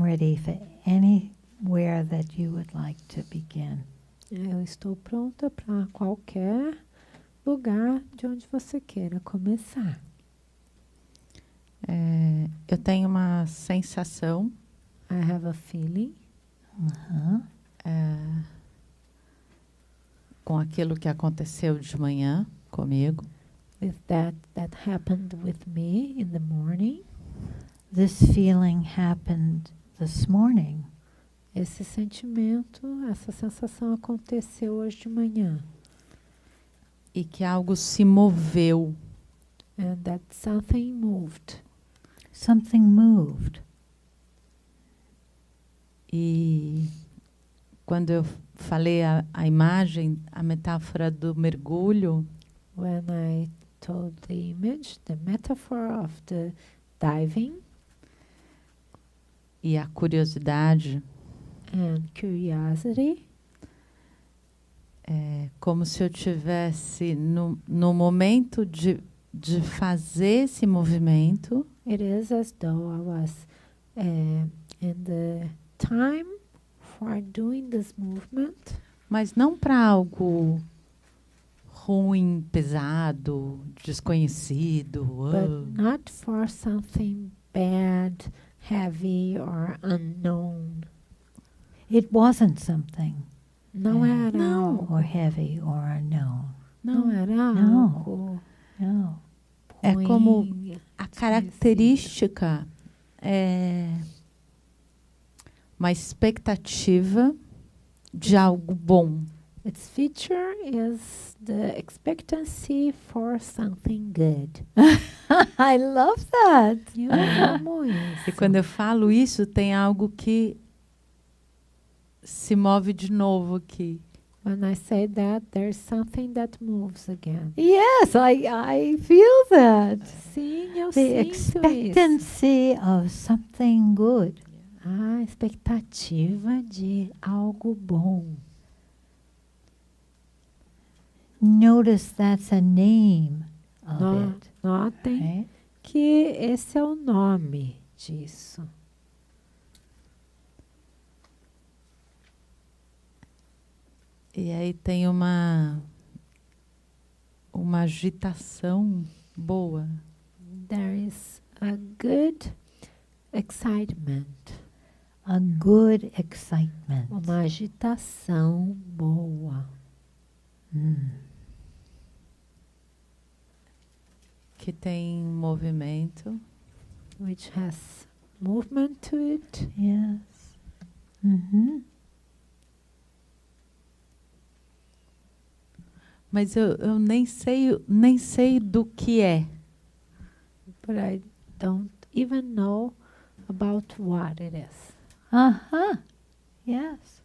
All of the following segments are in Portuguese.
ready for anywhere that you would like to begin. Eu estou pronta para qualquer lugar de onde você queira começar. Eu tenho uma sensação I have a feeling com aquilo que aconteceu de manhã comigo. with that happened with me in the morning. This feeling happened this morning. Esse sentimento, essa sensação aconteceu hoje de manhã. E que algo se moveu. And that something moved. Something moved. E quando eu falei a imagem, a metáfora do mergulho, When I told the image, the metaphor of the diving e a curiosidade, and curiosity, é como se eu tivesse no momento de fazer esse movimento, it is as though I was in the time for doing this movement, mas não para algo ruim, pesado, desconhecido. but not for something bad, heavy or unknown. It wasn't something Não era Não. algo. or heavy or unknown. Não era Não. algo. No. É como ruim, a característica é uma expectativa de algo bom. Its feature is the expectancy for something good. I love that. Eu amo isso. E quando eu falo isso, tem algo que se move de novo aqui. When I say that, there's something that moves again. Yes, I feel that. Sim, eu The sinto isso. expectancy of something good. A expectativa de algo bom. Notice that's a name of it. Notem Right? que esse é o nome disso. E aí tem uma agitação boa. There is a good excitement. A good excitement. Uma agitação boa. Que tem movimento. Which has movement to it. Yes. Mm-hmm. Mas eu nem sei do que é. But I don't even know about what it is. Uh-huh. Yes.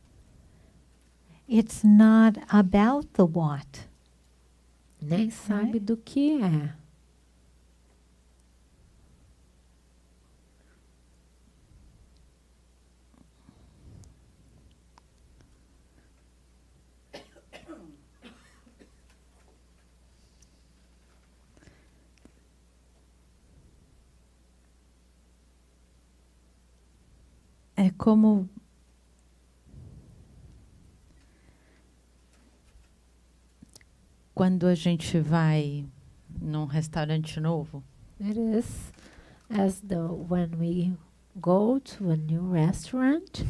It's not about the what. Nem sabe do que é. É como quando a gente vai num restaurante novo. It is as though when we go to a new restaurant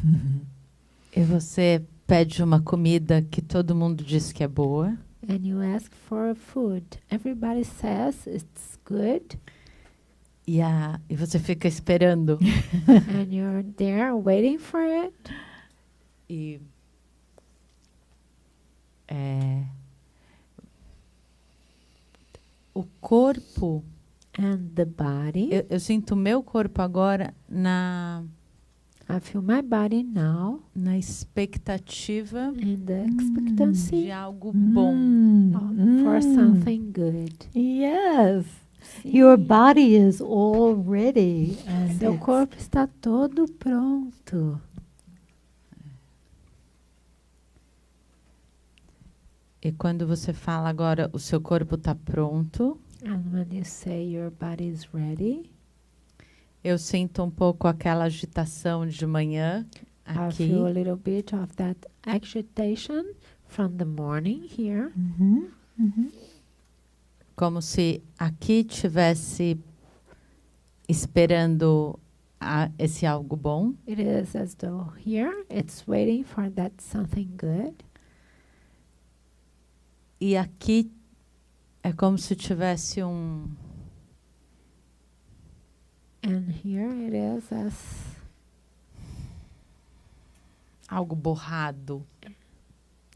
E você pede uma comida que todo mundo diz que é boa. and you ask for a food. Everybody says it's good E você fica esperando. and you're there waiting for it. E o corpo, And the body, eu sinto o meu corpo agora I feel my body now na expectativa in the expectancy de algo bom. for something good. Yes. Sim. Your body is all ready. And Seu it's- corpo está todo pronto. E quando você fala agora, o seu corpo está pronto, And when you say your body is ready, Eu sinto um pouco aquela agitação de manhã I aqui. feel a little bit of that agitation from the morning here. Mm-hmm. Mm-hmm. Como se aqui tivesse esperando esse algo bom. It is as though here it's waiting for that something good. E aqui é como se tivesse And here it is as algo borrado,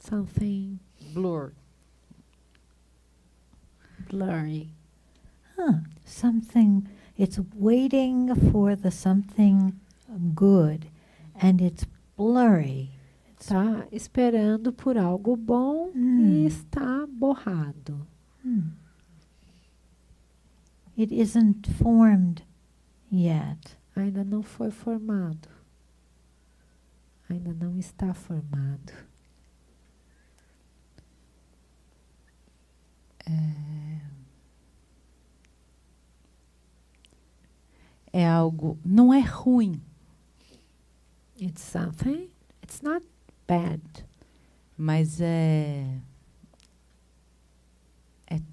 something blur. blurry. Something, it's waiting for the something good, and it's blurry. Está esperando por algo bom e está borrado. It isn't formed yet. Ainda não foi formado. Ainda não está formado. É algo, não é ruim, It's something. It's not bad. mas é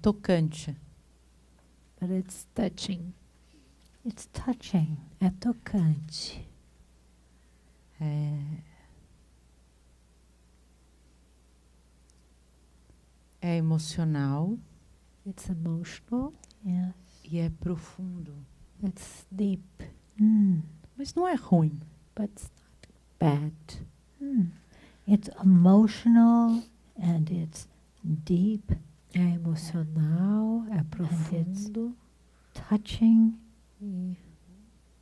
tocante. But it's touching. It's touching. É tocante. É emocional It's emotional. Yes. e é profundo. It's deep. Mas não é ruim. But it's not bad. It's emotional and it's deep, É emocional, é profundo touching, e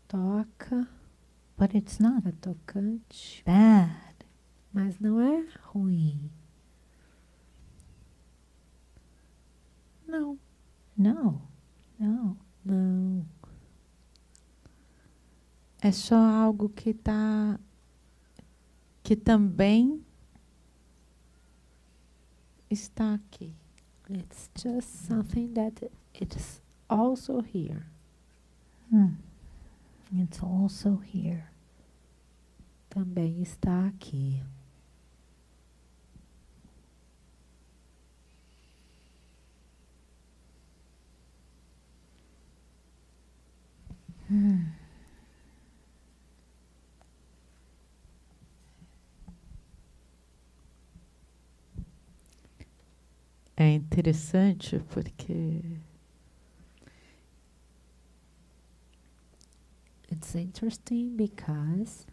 toca, but it's not é tocante, bad. mas não é ruim. Não. No, no. Não. É só algo que também está aqui. It's just something that it's also here. It's also here. Também está aqui. É interessante porque It's interesting because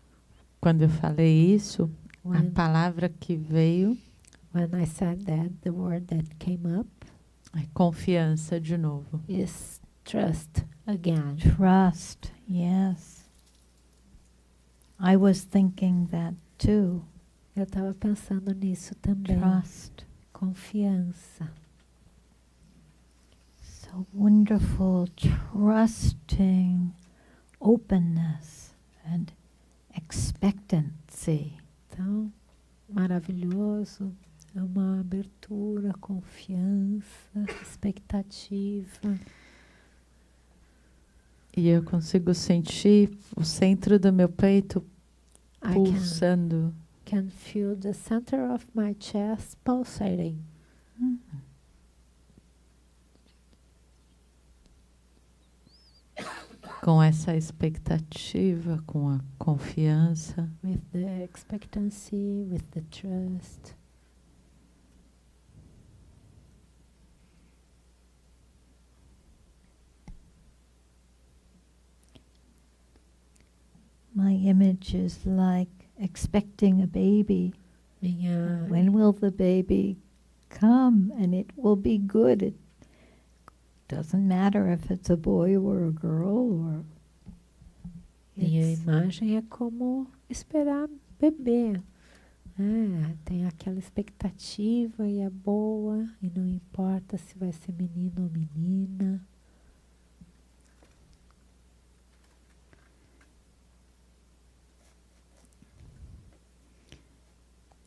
quando eu falei isso, a when palavra que veio I said that, the word that came up é confiança de novo. is trust again. Trust, yes. I was thinking that too. Eu estava pensando nisso também. Trust. Confiança. So wonderful, trusting, openness and expectancy. Tão maravilhoso. É uma abertura, confiança, expectativa. E eu consigo sentir o centro do meu peito I pulsando. can feel the center of my chest pulsating. Com essa expectativa, com a confiança. With the expectancy, with the trust. My image is like expecting a baby. When will the baby come? And it will be good. It doesn't matter if it's a boy or a girl or Minha imagem é como esperar bebê. Tem aquela expectativa e é boa, e não importa se vai ser menino ou menina.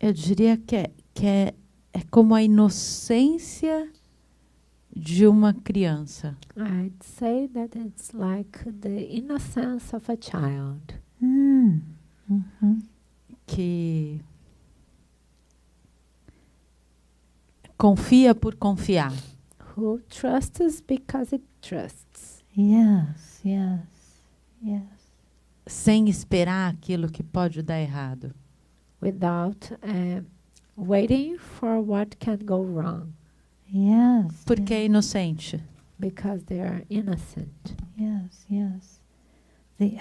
Eu diria que é como a inocência de uma criança. I'd say that it's like the innocence of a child. Que confia por confiar. Who trusts because it trusts. Yes, yes, yes. Sem esperar aquilo que pode dar errado. Without waiting for what can go wrong. Yes. Porque é inocente. Because they are innocent. Yes, yes. The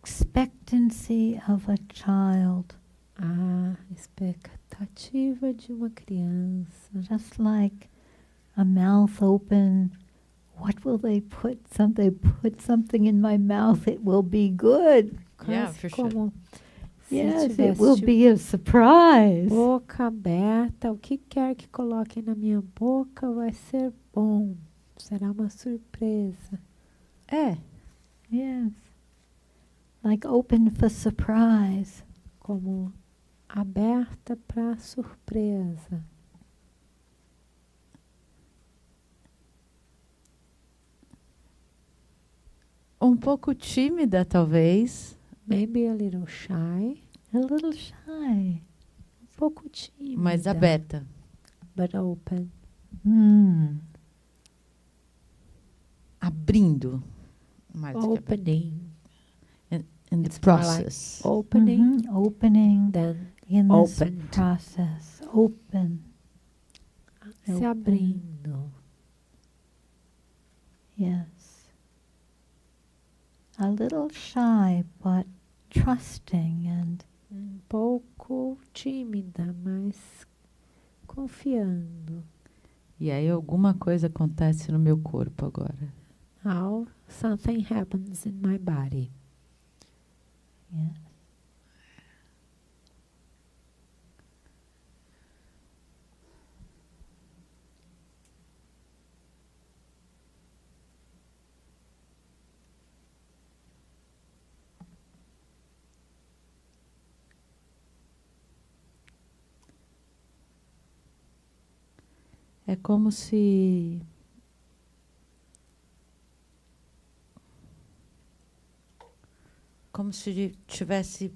expectancy of a child. A expectativa de uma criança. Just like a mouth open. What will they put? They put something in my mouth. It will be good. Yeah, for sure. Yes, it will be a surprise. Boca aberta, o que quer que coloquem na minha boca vai ser bom. Será uma surpresa. É. Yes. Like open for surprise. Como aberta para surpresa. Um pouco tímida, talvez. Maybe a little shy. A little shy. Um pouco tímida. Mas aberta. But open. Abrindo. Opening. In the process. Like opening. Opening. Then in this opened. process. Open. Se abrindo. Yes. A little shy, but trusting and pouco tímida, mas confiando. E aí alguma coisa acontece no meu corpo agora. How something happens in my body. Yeah. É como se tivesse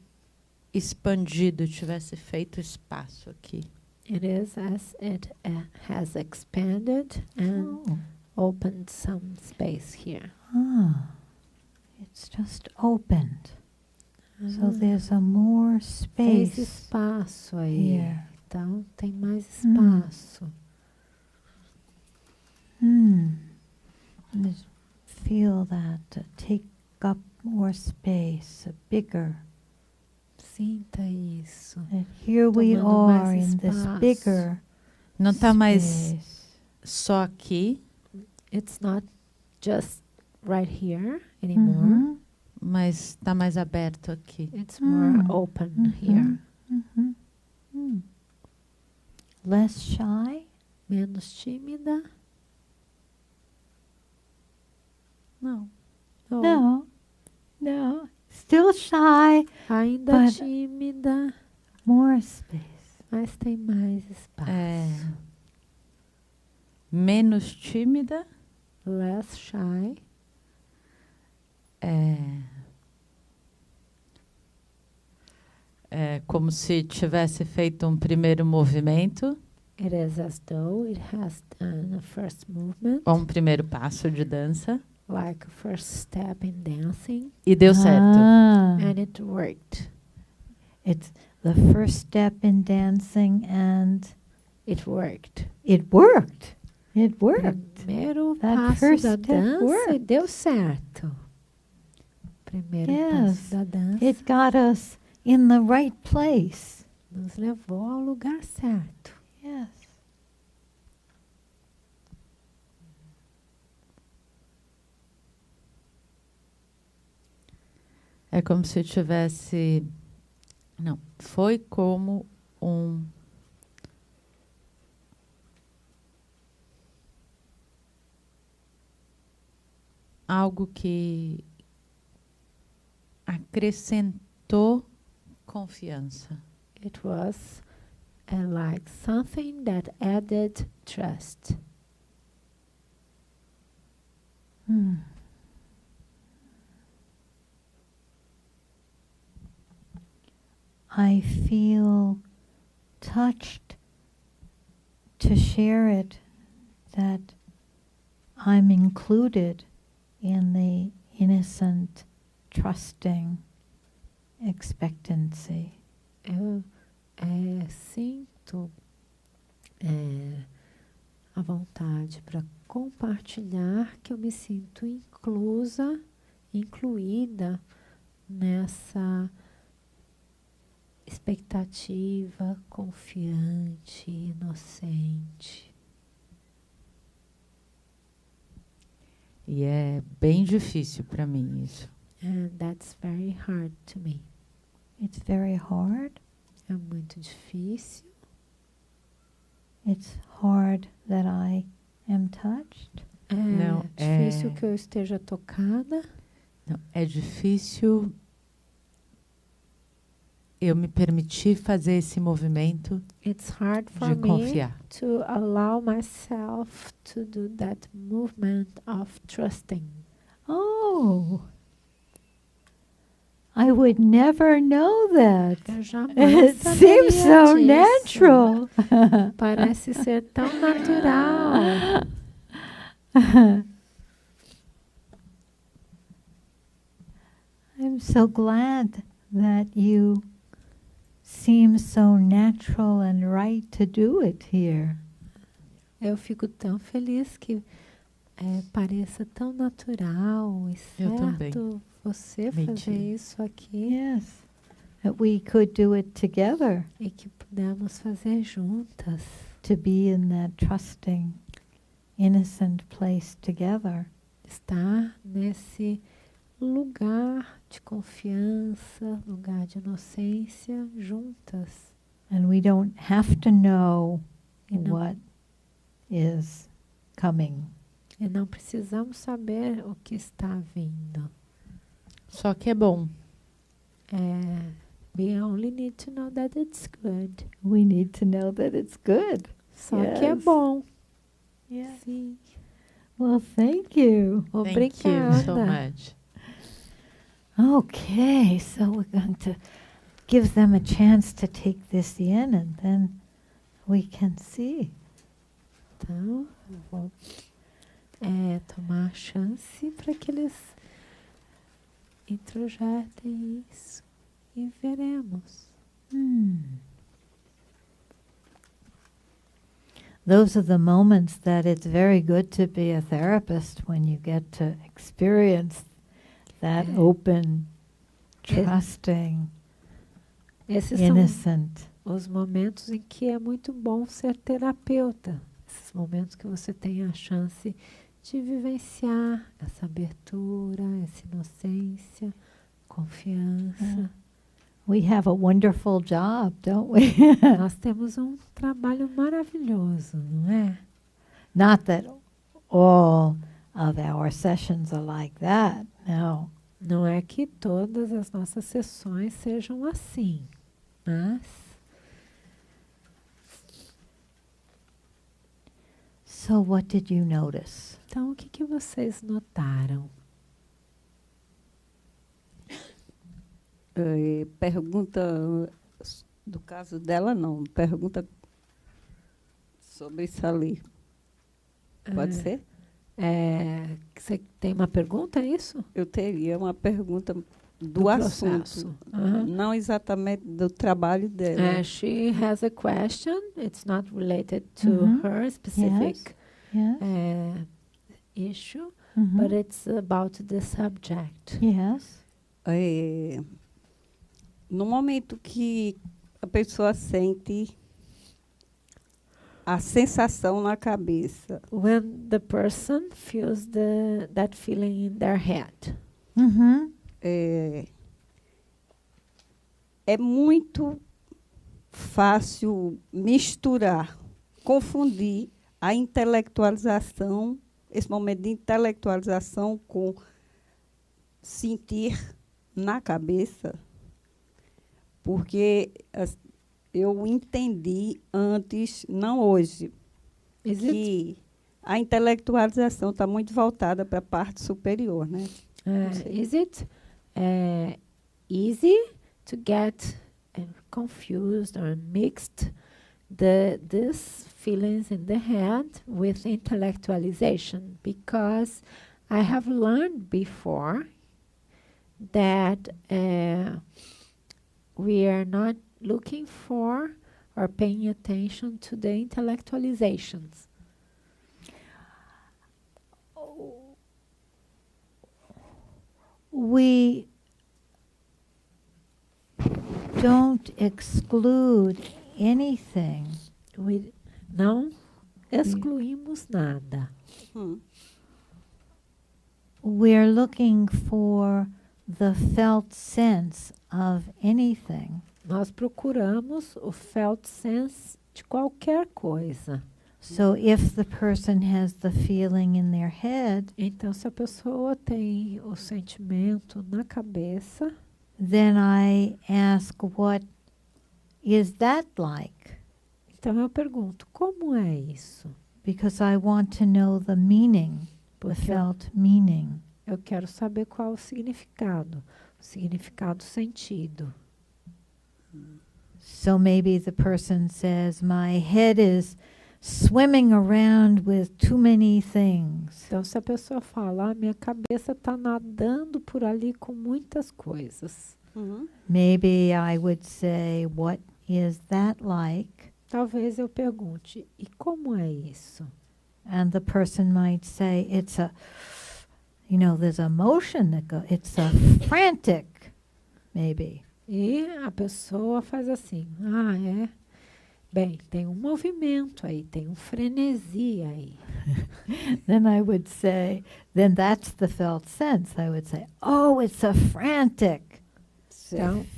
expandido, tivesse feito espaço aqui. It is as it has expanded and opened some space here. It's just opened. So there's a more space. Fez espaço aí. Here. Então tem mais espaço. Feel that take up more space, bigger. Sinta isso. And here we are in this bigger. Não está mais só aqui. It's not just right here anymore. Mas está mais aberto aqui. It's more open here. Less shy. Menos tímida. Não. No. Still shy. Ainda tímida. More space. Mas tem mais espaço. Menos tímida. Less shy. É como se tivesse feito um primeiro movimento. It is as though it has done a first movement. Ou um primeiro passo de dança. Like a first step in dancing. E deu certo. And it worked. It's the first step in dancing and it worked. It worked. It worked. Primeiro That passo da step dança worked. deu certo. Primeiro passo da dança. It got us in the right place. Nos levou ao lugar certo. Yes. É como se tivesse... Não, foi como algo que acrescentou confiança. It was like something that added trust. I feel touched to share it, that I'm included in the innocent, trusting expectancy. Eu sinto a vontade para compartilhar que eu me sinto incluída nessa expectativa confiante, inocente. E é bem difícil para mim isso. And that's very hard to me. It's very hard. É muito difícil. It's hard that I am touched. É difícil que eu esteja tocada. Não, é difícil eu me permitir fazer esse movimento It's hard for de me confiar. to allow myself to do that movement of trusting. Oh, I would never know that. Eu jamais It saberia seems so disso. natural. Parece ser tão natural. I'm so glad that you seem so natural and right to do it here. Eu fico tão feliz que pareça tão natural e Eu também. certo você Me fazer too. isso aqui. Yes, that we could do it together, E que pudemos fazer juntas. to be in that trusting, innocent place together. Estar nesse lugar de confiança, lugar de inocência, juntas. And we don't have to know E não, what is coming. e não precisamos saber o que está vindo. Só que é bom. We only need to know that it's good. We need to know that it's good. Só que é Yes. bom. Yeah. Sim. Well, thank you. Thank you so Obrigada. much. Okay, so we're going to give them a chance to take this in, and then we can see. Então, eu vou tomar a chance para que eles introjetem isso e veremos. Those are the moments that it's very good to be a therapist, when you get to experience that open, trusting, Esses são innocent. os momentos em que é muito bom ser terapeuta. Esses momentos que você tem a chance de vivenciar essa abertura, essa inocência, confiança. We have a wonderful job, don't we? Nós temos um trabalho maravilhoso, não é? Not that all of our sessions are like that, no. Não é que todas as nossas sessões sejam assim, mas So what did you notice? então o que vocês notaram? Pergunta do caso dela, não. Pergunta sobre isso ali. Pode ser? Você tem uma pergunta, é isso? Eu teria uma pergunta do Do assunto. processo. Aham. Não exatamente do trabalho dela. She has a question. It's not related to Mhm. her specific Yes. issue, Mhm. but it's about the subject. Yes. No momento que a pessoa sente a sensação na cabeça, When the person feels that feeling in their head. Mm-hmm. é muito fácil misturar, confundir a intelectualização, esse momento de intelectualização, com sentir na cabeça, porque eu entendi antes, não hoje, Is it que a intelectualização está muito voltada para a parte superior, né? Is it easy to get confused or mixed these feelings in the head with intellectualization? Because I have learned before that we are not looking for or paying attention to the intellectualizations. We don't exclude anything. Não excluímos nada. We're looking for the felt sense of anything. Nós procuramos o felt sense de qualquer coisa. So if the person has the feeling in their head, Então, se a pessoa tem o sentimento na cabeça, then I ask, what is that like? então eu pergunto, como é isso? Because I want to know the meaning, the Porque felt meaning. eu quero saber qual o significado sentido. So maybe the person says, my head is swimming around with too many things. Então, se a pessoa fala, minha cabeça está nadando por ali com muitas coisas. Maybe I would say, what is that like? Talvez eu pergunte, e como é isso? And the person might say, it's a, there's a motion that goes, it's a frantic, maybe. E a pessoa faz assim, bem, tem um movimento aí, tem um frenesi aí. Then I would say, then that's the felt sense. I would say, oh, it's a frantic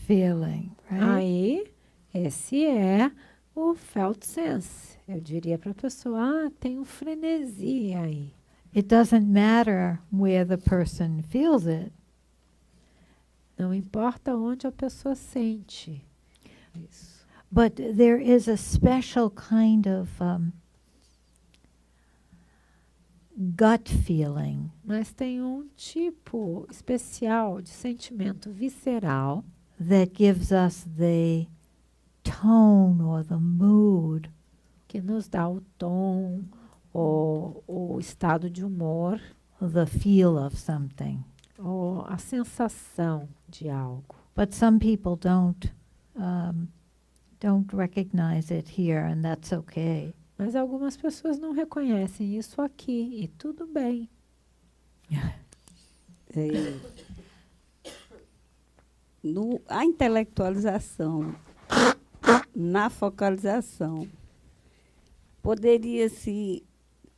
feeling, right? Aí, esse é o felt sense. Eu diria para a pessoa, tem um frenesi aí. It doesn't matter where the person feels it. Não importa onde a pessoa sente isso. But there is a special kind of gut feeling. Mas tem um tipo especial de sentimento visceral That gives us the tone or the mood. Que nos dá o tom, o estado de humor. The feel of something. Ou a sensação de algo. But some people don't recognize it here, and that's okay. Mas algumas pessoas não reconhecem isso aqui, e tudo bem. A intelectualização na focalização poderia-se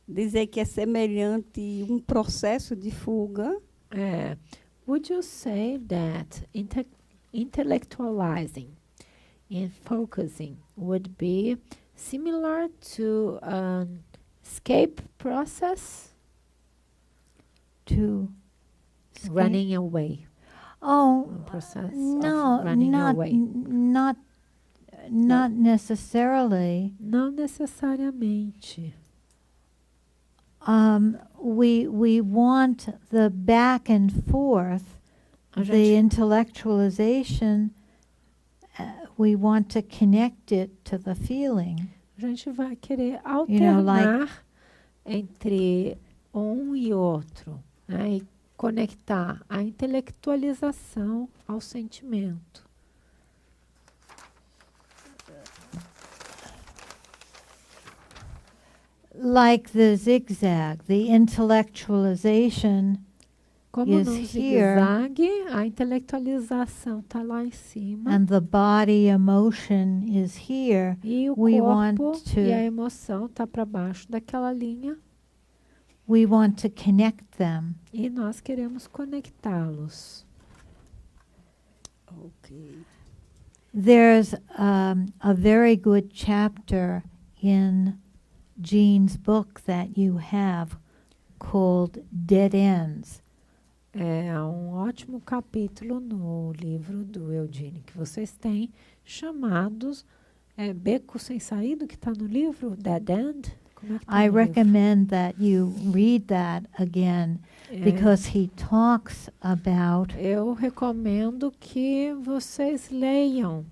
dizer que é semelhante a um processo de fuga? Would you say that intellectualizing and focusing would be similar to an escape process? To running away. Oh, Process no, of running away. Not necessarily. Não necessariamente. We want the back and forth, the intellectualization. We want to connect it to the feeling. A gente vai querer alternar entre um e outro, né? E conectar a intelectualização ao sentimento. Like the zigzag, the intellectualization Como is no here, zigue-zague, a intelectualização está lá em cima. and the body emotion is here. E o We corpo want to- e a emoção está para baixo daquela linha. We want to connect them. E nós queremos conectá-los. Ok. There's a very good chapter in Jean's book that you have called Dead Ends. É um ótimo capítulo no livro do Eugene que vocês têm, chamados Beco Sem Saída, que está no livro, Dead End. Como é que tá I no livro? recommend that you read that again because he talks about Eu recomendo que vocês leiam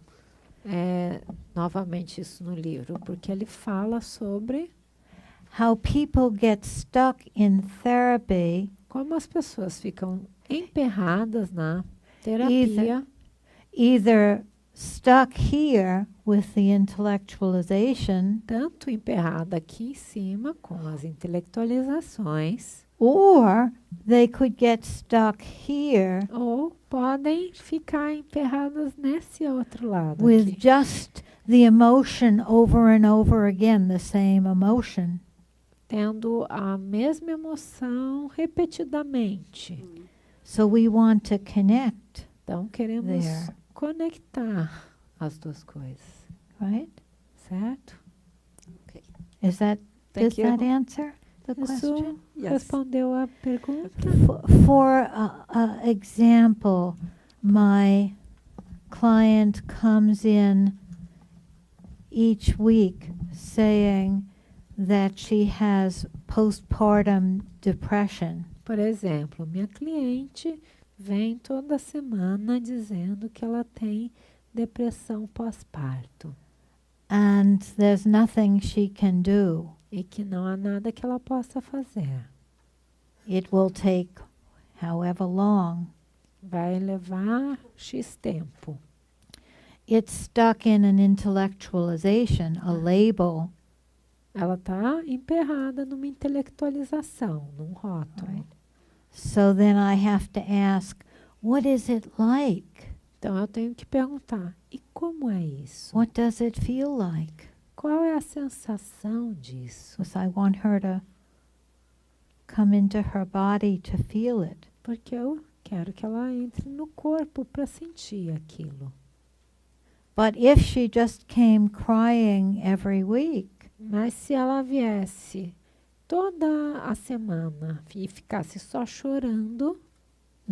novamente isso no livro, porque ele fala sobre how people get stuck in therapy como as pessoas ficam emperradas na terapia, either stuck here with the intellectualization tanto emperrada aqui em cima com as intelectualizações, or they could get stuck here ou podem ficar emperradas nesse outro lado with aqui, just the emotion over and over again, the same emotion. tendo a mesma emoção repetidamente. So we want to connect, Então queremos There. conectar as duas coisas, right? certo? Is that Thank does you. that answer the question? Isso Yes. respondeu a pergunta? For example, my client comes in each week saying that she has postpartum depression. Por exemplo, minha cliente vem toda semana dizendo que ela tem depressão pós-parto And there's nothing she can do. e que não há nada que ela possa fazer. It will take however long. Vai levar X tempo. It's stuck in an intellectualization, a label. Ela está emperrada numa intelectualização, num rótulo. Right. So then I have to ask, what is it like? Então eu tenho que perguntar, e como é isso? What does it feel like? Qual é a sensação disso? Because I want her to come into her body to feel it. Porque eu quero que ela entre no corpo para sentir aquilo. But if she just came crying every week, Mas se ela viesse toda a semana e ficasse só chorando,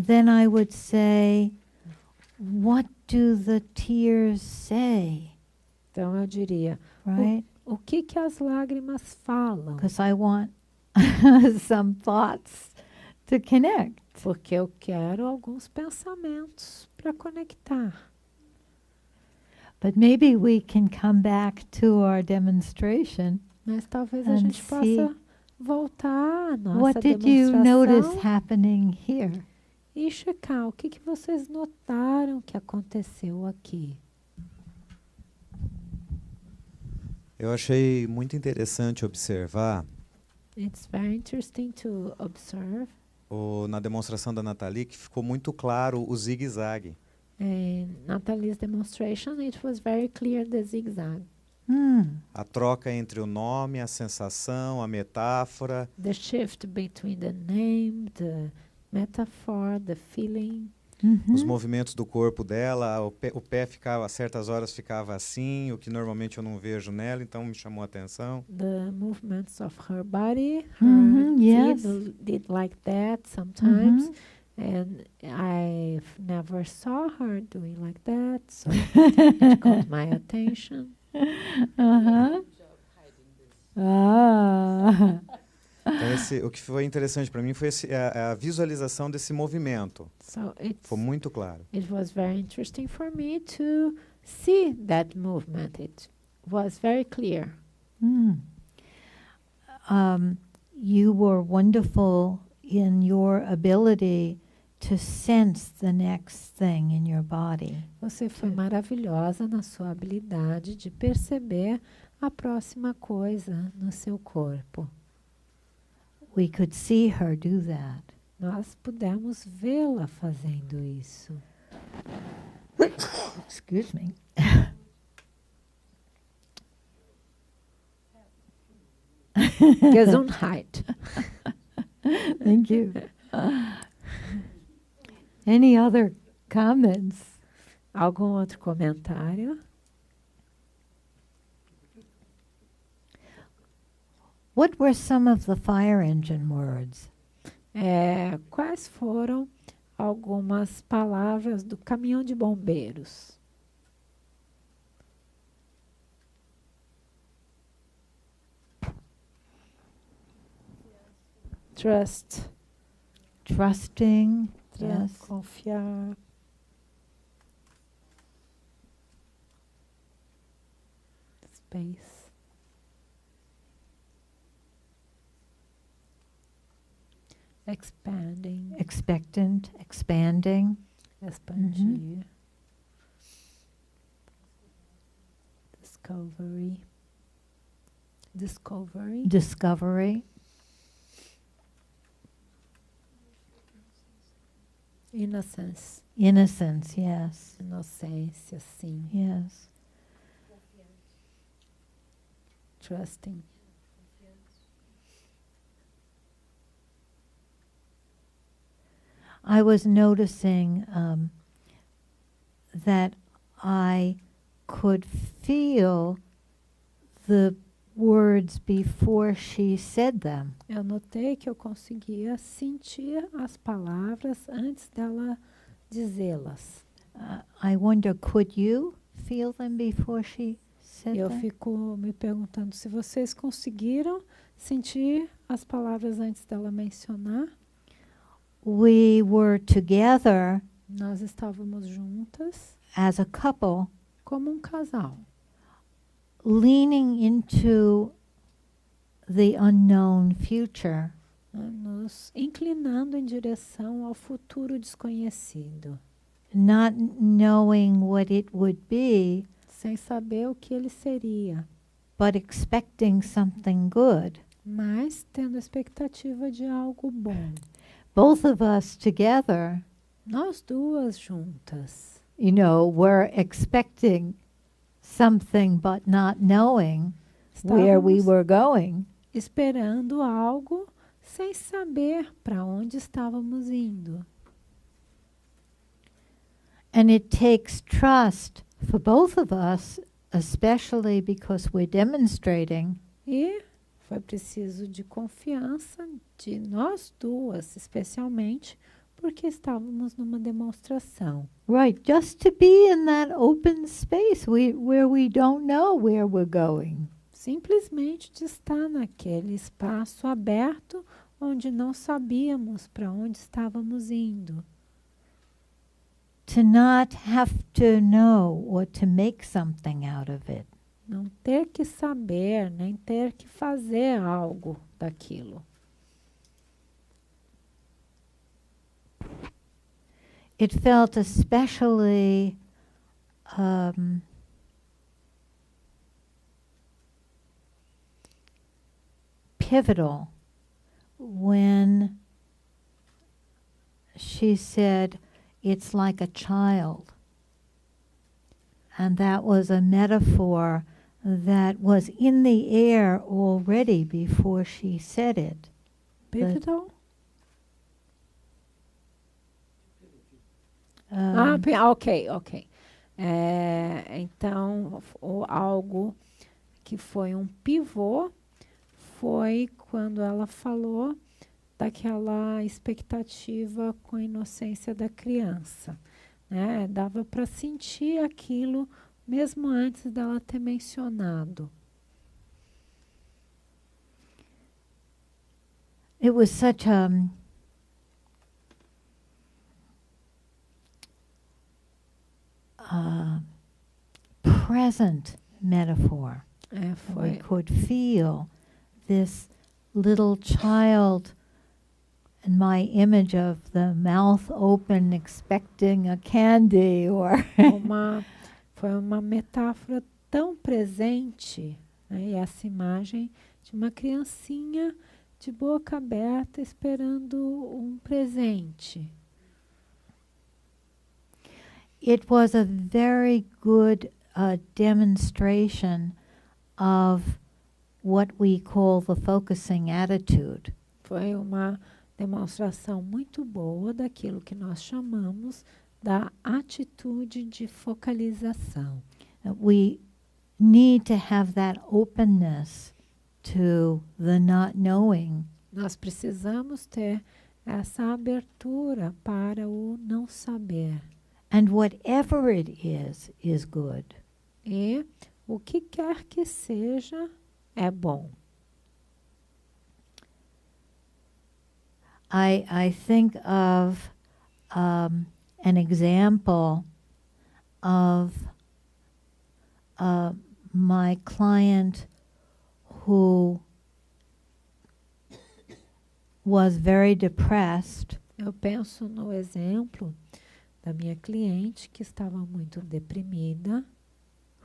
then I would say, what do the tears say? então eu diria, Right? o que que as lágrimas falam? Because I want some thoughts to connect. Porque eu quero alguns pensamentos para conectar. But maybe we can come back to our demonstration. Mas talvez a And gente see possa voltar à nossa What did you notice demonstração happening here? e checar o que que vocês notaram que aconteceu aqui. Eu achei muito interessante observar It's very interesting to observe. na demonstração da Nathalie que ficou muito claro o zigue-zague. In Natalie's demonstration, it was very clear the zigzag. A troca entre o nome, a sensação, a metáfora. The shift between the name, the metaphor, the feeling. Os movimentos do corpo dela, o pé ficava, a certas horas ficava assim, o que normalmente eu não vejo nela, então me chamou a atenção. The movements of her body, Yes. feet did like that sometimes. And I never saw her doing like that, so it caught my attention. Ah. Então o que foi interessante para mim foi a visualização desse movimento. So Foi muito claro. it was very interesting for me to see that movement. It was very clear. You were wonderful in your ability to sense the next thing in your body. Você foi maravilhosa na sua habilidade de perceber a próxima coisa no seu corpo. We could see her do that. Nós pudemos vê-la fazendo isso. Excuse me. Gesundheit. Thank you. Any other comments? Algum outro comentário? What were some of the fire engine words? Quais foram algumas palavras do caminhão de bombeiros? Trust. Trusting. Yes. Confiar. Space. Expanding. Expectant. Expanding. Expandir. Discovery. Discovery. Discovery. Innocence. Innocence. Yes. Inocência, sim. Yes. Trusting. I was noticing that I could feel the words before she said them. Eu notei que eu conseguia sentir as palavras antes dela dizê-las. I wonder, could you feel them before she said Eu them? fico me perguntando se vocês conseguiram sentir as palavras antes dela mencionar. We were together Nós estávamos juntas as a couple, como um casal, leaning into the unknown future. né, nos inclinando em direção ao futuro desconhecido, Not knowing what it would be, sem saber o que ele seria, but expecting something good. mas tendo expectativa de algo bom. Both of us together, Nós duas juntas, were expecting something but not knowing where we estávamos were going. esperando algo sem saber para onde estávamos indo. And it takes trust for both of us, especially because we're demonstrating, E foi preciso de confiança de nós duas, especialmente porque estávamos numa demonstração. right, just to be in that open space where we don't know where we're going. Simplesmente de estar naquele espaço aberto onde não sabíamos para onde estávamos indo. To not have to know or to make something out of it. Não ter que saber, nem ter que fazer algo daquilo. It felt especially pivotal when she said, it's like a child. And that was a metaphor that was in the air already before she said it. Pivotal? Um, Ok. Então, algo que foi um pivô foi quando ela falou daquela expectativa com a inocência da criança, né? Dava para sentir aquilo mesmo antes dela ter mencionado. It was such a present metaphor. We Foi could feel this little child and my image of the mouth open expecting a candy or foi uma metáfora tão presente, né? E essa imagem de uma criancinha de boca aberta esperando um presente. it was a very good demonstration of what we call the focusing attitude. Foi uma demonstração muito boa daquilo que nós chamamos da atitude de focalização. We need to have that openness to the not knowing. Nós precisamos ter essa abertura para o não saber. And whatever it is good. E o que quer que seja é bom. I think of an example of my client who was very depressed. Eu penso no exemplo da minha cliente que estava muito deprimida.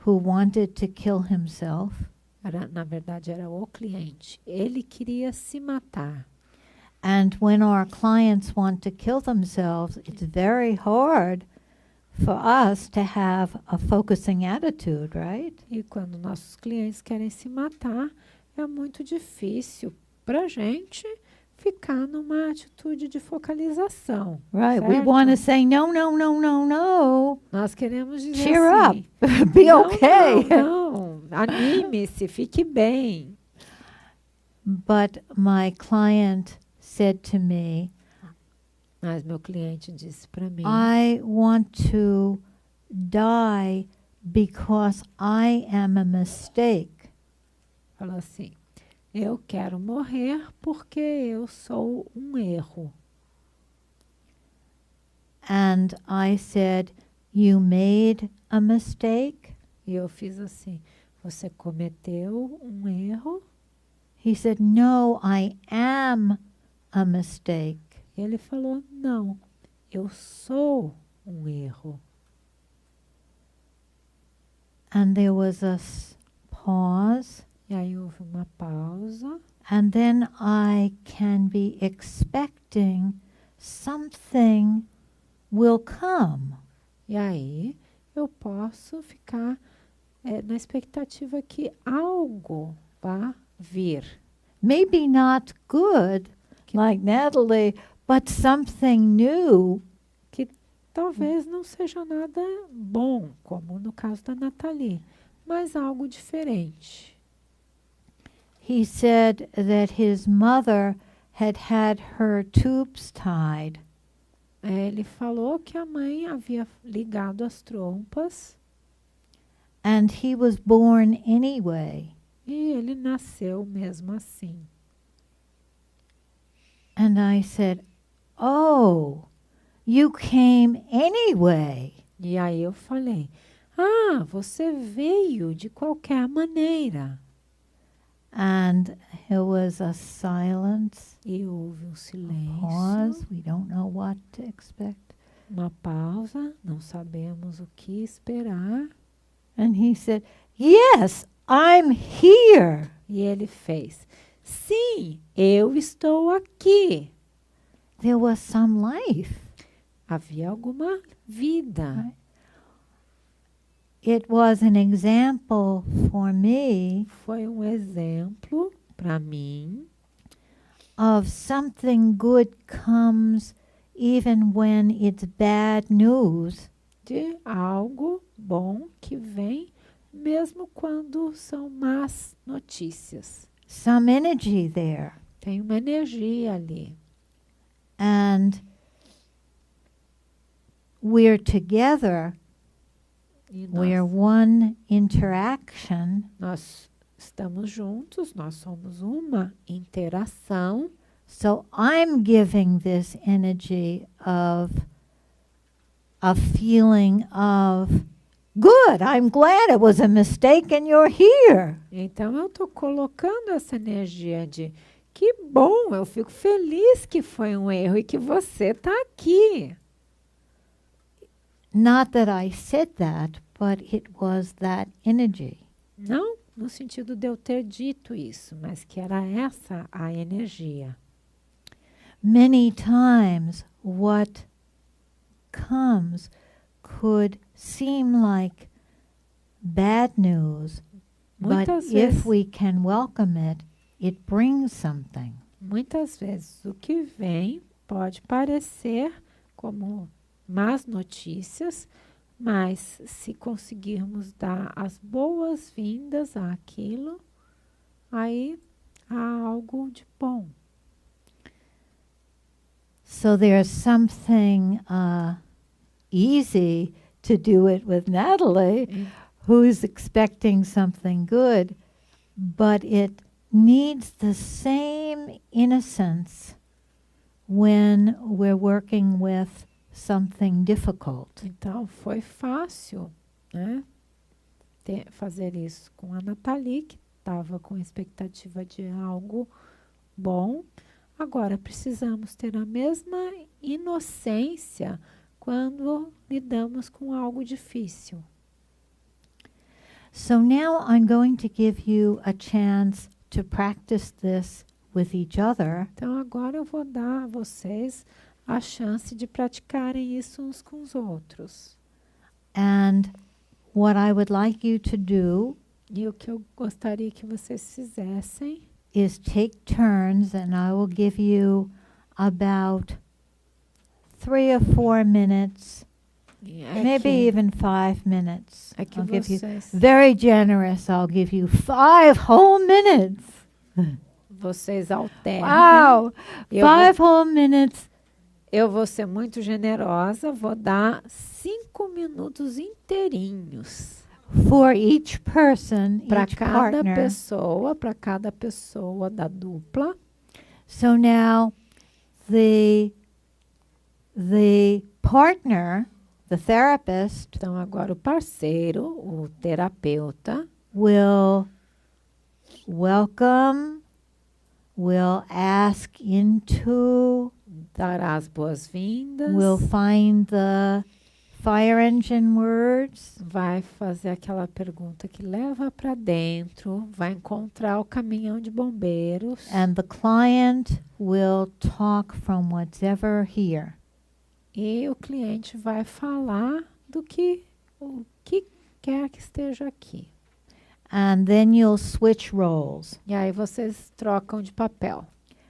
Who wanted to kill himself. Na verdade, era o cliente. Ele queria se matar. And when our clients want to kill themselves, it's very hard for us to have a focusing attitude, right? E quando nossos clientes querem se matar, é muito difícil para a gente ficar numa atitude de focalização. Right. Certo? We want to say, no, no, no, no, no. Nós queremos dizer Cheer assim, up. Be não, okay. não, anime-se, fique bem. But my client said to me, Mas meu cliente disse para mim, I want to die because I am a mistake. falou assim, eu quero morrer porque eu sou um erro. And I said, you made a mistake? E eu fiz assim, você cometeu um erro? He said, no, I am a mistake. E ele falou, não, eu sou um erro. And there was a pause. E aí houve uma pausa. And then I can be expecting something will come. E aí eu posso ficar na expectativa que algo vá vir. Maybe not good, like Natalie, but something new. Que talvez não seja nada bom, como no caso da Nathalie, mas algo diferente. He said that his mother had had her tubes tied. Ele falou que a mãe havia ligado as trompas. And he was born anyway. E ele nasceu mesmo assim. And I said, oh, you came anyway. E aí eu falei, você veio de qualquer maneira. And there was a silence. E houve um silêncio. Pause. We don't know what to expect. Uma pausa, não sabemos o que esperar. And he said, yes, I'm here. E ele fez, sim, eu estou aqui. There was some life. Havia alguma vida. Right. It was an example for me Foi um exemplo para mim of something good comes even when it's bad news. de algo bom que vem mesmo quando são más notícias. Some energy there. Tem uma energia ali. And we're together. E We're one interaction. nós estamos juntos, nós somos uma interação. So I'm giving this energy of a feeling of good. I'm glad it was a mistake and you're here. Então eu estou colocando essa energia de que bom, eu fico feliz que foi um erro e que você está aqui. Not that I said that, but it was that energy. Não no sentido de eu ter dito isso, mas que era essa a energia. Many times what comes could seem like bad news, but Muitas if vezes, we can welcome it, it brings something. muitas vezes o que vem pode parecer como más notícias, mas se conseguirmos dar as boas-vindas àquilo, aí há algo de bom. So there's something easy to do it with Natalie, who's expecting something good, but it needs the same innocence when we're working with something difficult. Então, foi fácil, né, fazer isso com a Nathalie, que estava com expectativa de algo bom. Agora, precisamos ter a mesma inocência quando lidamos com algo difícil. So now I'm going to give you a chance to practice this with each other. Então, agora eu vou dar a vocês a chance de praticarem isso uns com os outros. And what I would like you to do E o que eu gostaria que vocês fizessem is take turns, and I will give you about 3 or 4 minutes, maybe even 5 minutes. é que I'll give you vocês, very generous. I'll give you 5 whole minutes. vocês alternem. Wow, Eu 5 whole minutes. Eu vou ser muito generosa, vou dar 5 minutos inteirinhos For each person, para each cada partner. pessoa da dupla. So now the partner, the therapist, Então, agora o parceiro, o terapeuta, will welcome, will ask into, dará as boas-vindas, will find the fire engine words, vai fazer aquela pergunta que leva para dentro, vai encontrar o caminhão de bombeiros. and the client will talk from what's ever here. E o cliente vai falar o que quer que esteja aqui. And then you'll switch roles. E aí vocês trocam de papel.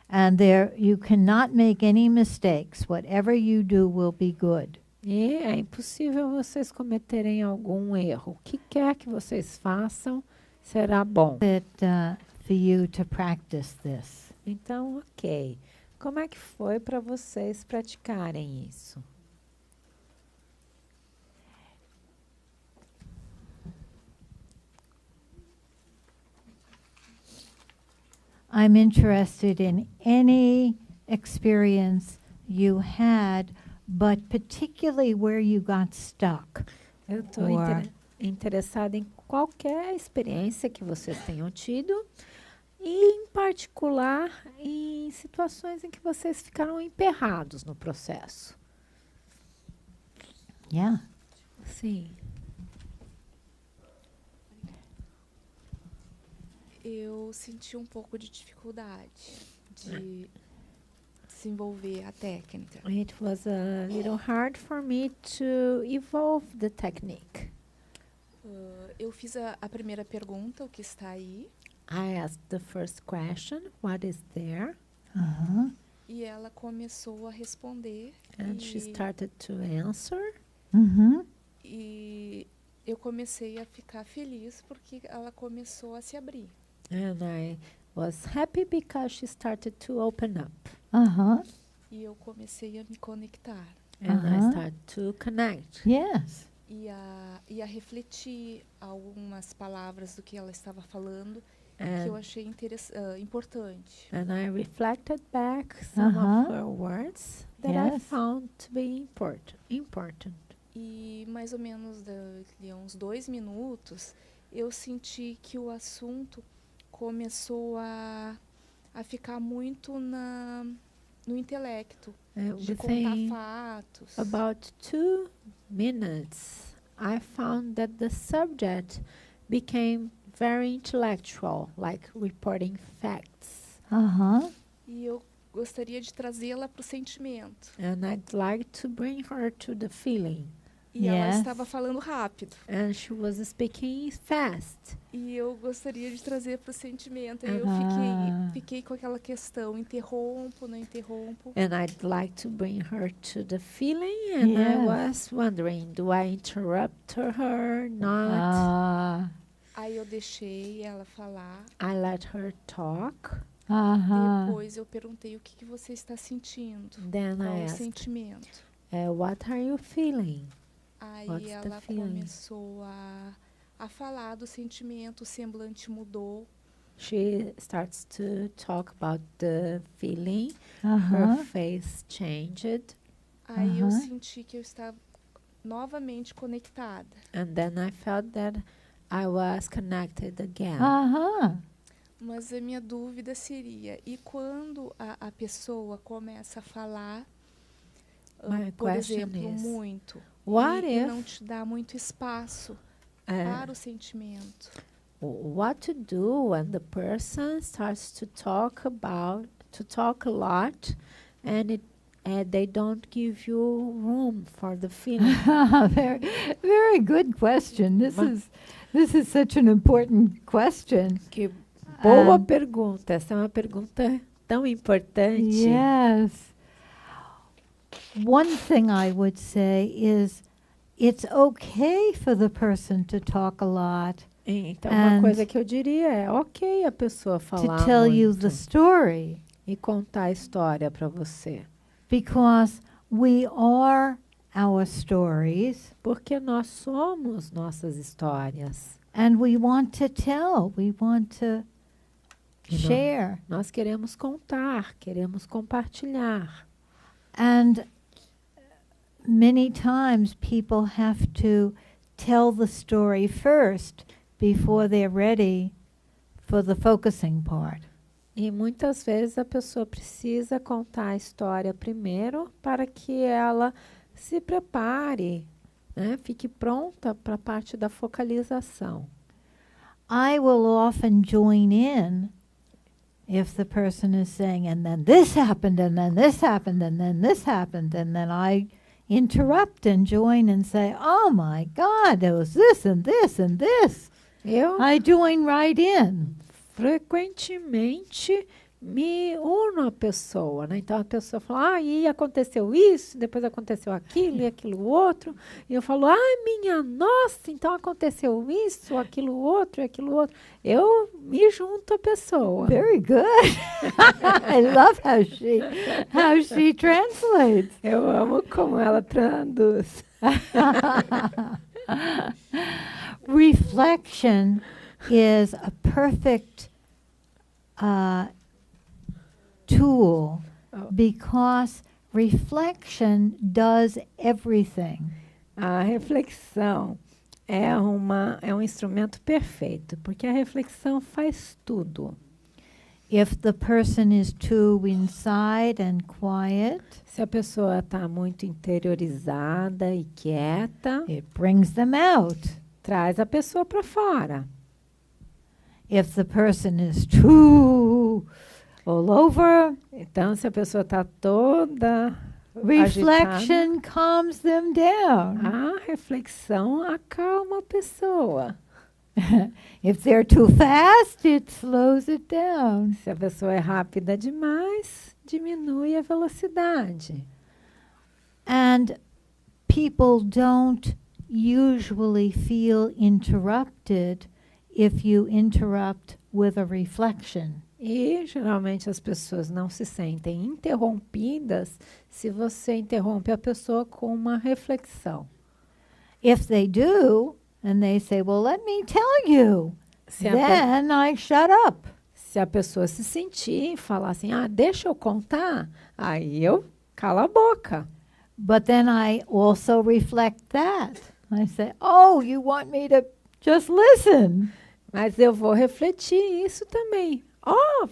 And there you cannot make any mistakes. Whatever you do will be good. E é impossível vocês cometerem algum erro. O que quer que vocês façam será bom. For you to practice this. Então, ok. Como é que foi para vocês praticarem isso? I'm interested in any experience you had, but particularly where you got stuck. Eu estou Or- interessada em qualquer experiência que vocês tenham tido e, em particular, em situações em que vocês ficaram emperrados no processo. Yeah. Sim. Eu senti um pouco de dificuldade de desenvolver a técnica. It was a little hard for me to evolve the technique. Eu fiz a primeira pergunta, o que está aí, I asked the first question, what is there? Uh-huh. e ela começou a responder. And she E, started to answer. Mm-hmm. e eu comecei a ficar feliz porque ela começou a se abrir. And I was happy because she started to open up. Uh-huh. E eu comecei a me conectar And I Uh-huh. started to connect. Yes. e a refletir algumas palavras do que ela estava falando que eu And, achei importante. and I reflected back some Uh-huh. of her words that I Yes. found to be important. E mais ou menos daqui a uns 2 minutos, eu senti que o assunto começou a ficar muito no intelecto, de contar Within fatos. about 2 minutes, I found that the subject became very intellectual, like reporting facts. Uh-huh. E eu gostaria de trazê-la para o sentimento. And I'd like to bring her to the feeling. E ela Yes. estava falando rápido. And she was speaking fast. E eu gostaria de trazer para o sentimento. Aí eu Ah. fiquei com aquela questão, interrompo, não interrompo. And I'd like to bring her to the feeling. And I Yes. was wondering, do I interrupt her? Not. Ah. Aí eu deixei ela falar. I let her talk. Uh-huh. Depois eu perguntei o que você está sentindo. Then Qual I o asked, sentimento? what are you feeling? Aí What's the ela feeling? começou a falar do sentimento, o semblante mudou. she starts to talk about the feeling. Her Uh-huh. face changed. Aí eu senti que eu estava novamente conectada. And then I felt that I was connected again. Uh-huh. Mas a minha dúvida seria, e quando a pessoa começa a falar, My por question exemplo, is, muito, what e if não te dá muito espaço para o sentimento? what to do when the person starts to talk a lot, and they don't give you room for the feeling? Very, very good question. This is such an important question. Que boa Um, pergunta. Essa é uma pergunta tão importante. Yes. One thing I would say is it's okay for the person to talk a lot, Então, uma And coisa que eu diria é ok a pessoa falar to tell you muito the story, e contar a história para você. because we are our stories Porque nós somos nossas histórias. and we want to tell, we want to E share. Nós queremos contar, queremos compartilhar. And many times people have to tell the story first before they're ready for the focusing part. E muitas vezes a pessoa precisa contar a história primeiro para que ela se prepare, né? Fique pronta para a parte da focalização. I will often join in if the person is saying, and then this happened, and then this happened, and then this happened, and then I interrupt and join and say, oh my God, there was this and this and this. Eu I join right in. frequentemente me uno à pessoa, né? Então a pessoa fala, e aconteceu isso, depois aconteceu aquilo e aquilo outro, e eu falo, minha nossa, então aconteceu isso, aquilo outro e aquilo outro. Eu me junto à pessoa. Very good. I love how she translates. Eu amo como ela traduz. Reflection is a perfect tool because reflection does everything. A reflexão é um instrumento perfeito, porque a reflexão faz tudo. If the person is too inside and quiet, Se a pessoa está muito interiorizada e quieta, it brings them out. traz a pessoa para fora. If the person is too all over, Então, se a pessoa está toda reflection calms them down. a reflexão acalma a pessoa. If they're too fast, it slows it down. Se a pessoa é rápida demais, diminui a velocidade. And people don't usually feel interrupted if you interrupt with a reflection. E geralmente as pessoas não se sentem interrompidas se você interrompe a pessoa com uma reflexão. If they do, and they say, well, let me tell you, Se a, then I shut up. se a pessoa se sentir e falar assim, deixa eu contar, aí eu calo a boca. But then I also reflect that. I say, oh, you want me to just listen. Mas eu vou refletir isso também.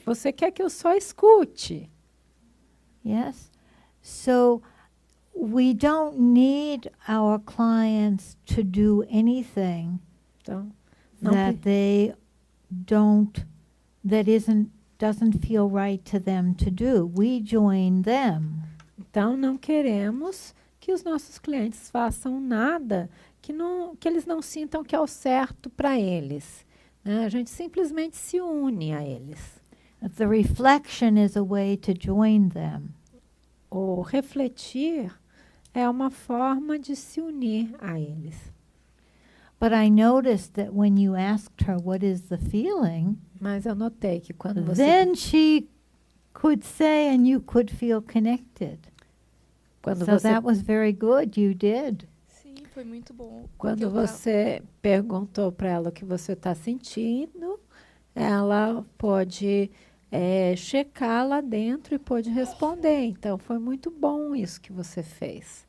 Você quer que eu só escute? Yes. So we don't need our clients to do anything Então, não that they doesn't feel right to them to do. We join them. Então, não queremos que os nossos clientes façam nada que eles não sintam que é o certo para eles. Né? A gente simplesmente se une a eles. The reflection is a way to join them. O refletir é uma forma de se unir a eles. But I noticed that when you asked her what is the feeling, Mas eu notei que quando você... then she could say and you could feel connected. Quando So você that was very good. You did. Sim, foi muito bom. Quando Eu você perguntou para ela o que você está sentindo, ela pode checar lá dentro e pode responder. Então, foi muito bom isso que você fez.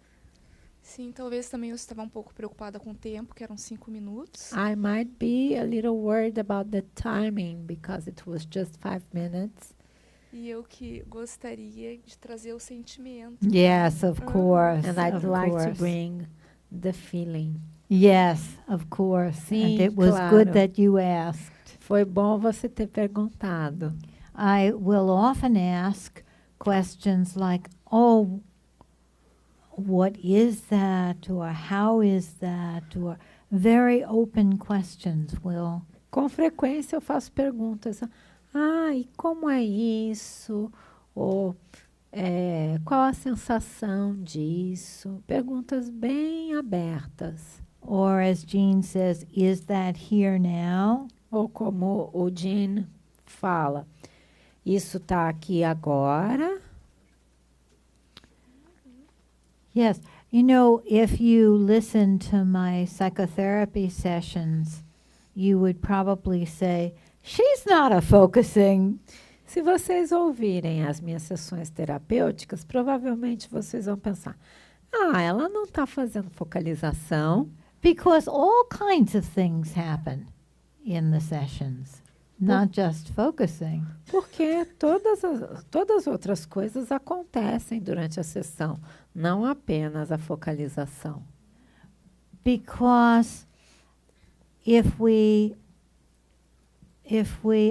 Sim, talvez também eu estava um pouco preocupada com o tempo, que eram 5 minutos. I might be a little worried about the timing because it was just 5 minutes. E eu que gostaria de trazer o sentimento. Yes, of course. And I'd of like to course. bring the feeling. Yes, of course. Sim, and it was claro. good that you asked. Foi bom você ter perguntado. I will often ask questions like, oh, what is that? Or how is that? Or very open questions will. Com frequência eu faço perguntas. E como é isso? Ou qual a sensação disso? Perguntas bem abertas. Or as Jean says, is that here now? Ou como o Jean fala, isso está aqui agora? Yes. You know, if you listen to my psychotherapy sessions, you would probably say, she's not a focusing. Se vocês ouvirem as minhas sessões terapêuticas, provavelmente vocês vão pensar, ela não está fazendo focalização. Because all kinds of things happen in the sessions, not just focusing. Porque todas as outras coisas acontecem durante a sessão, não apenas a focalização. Because if we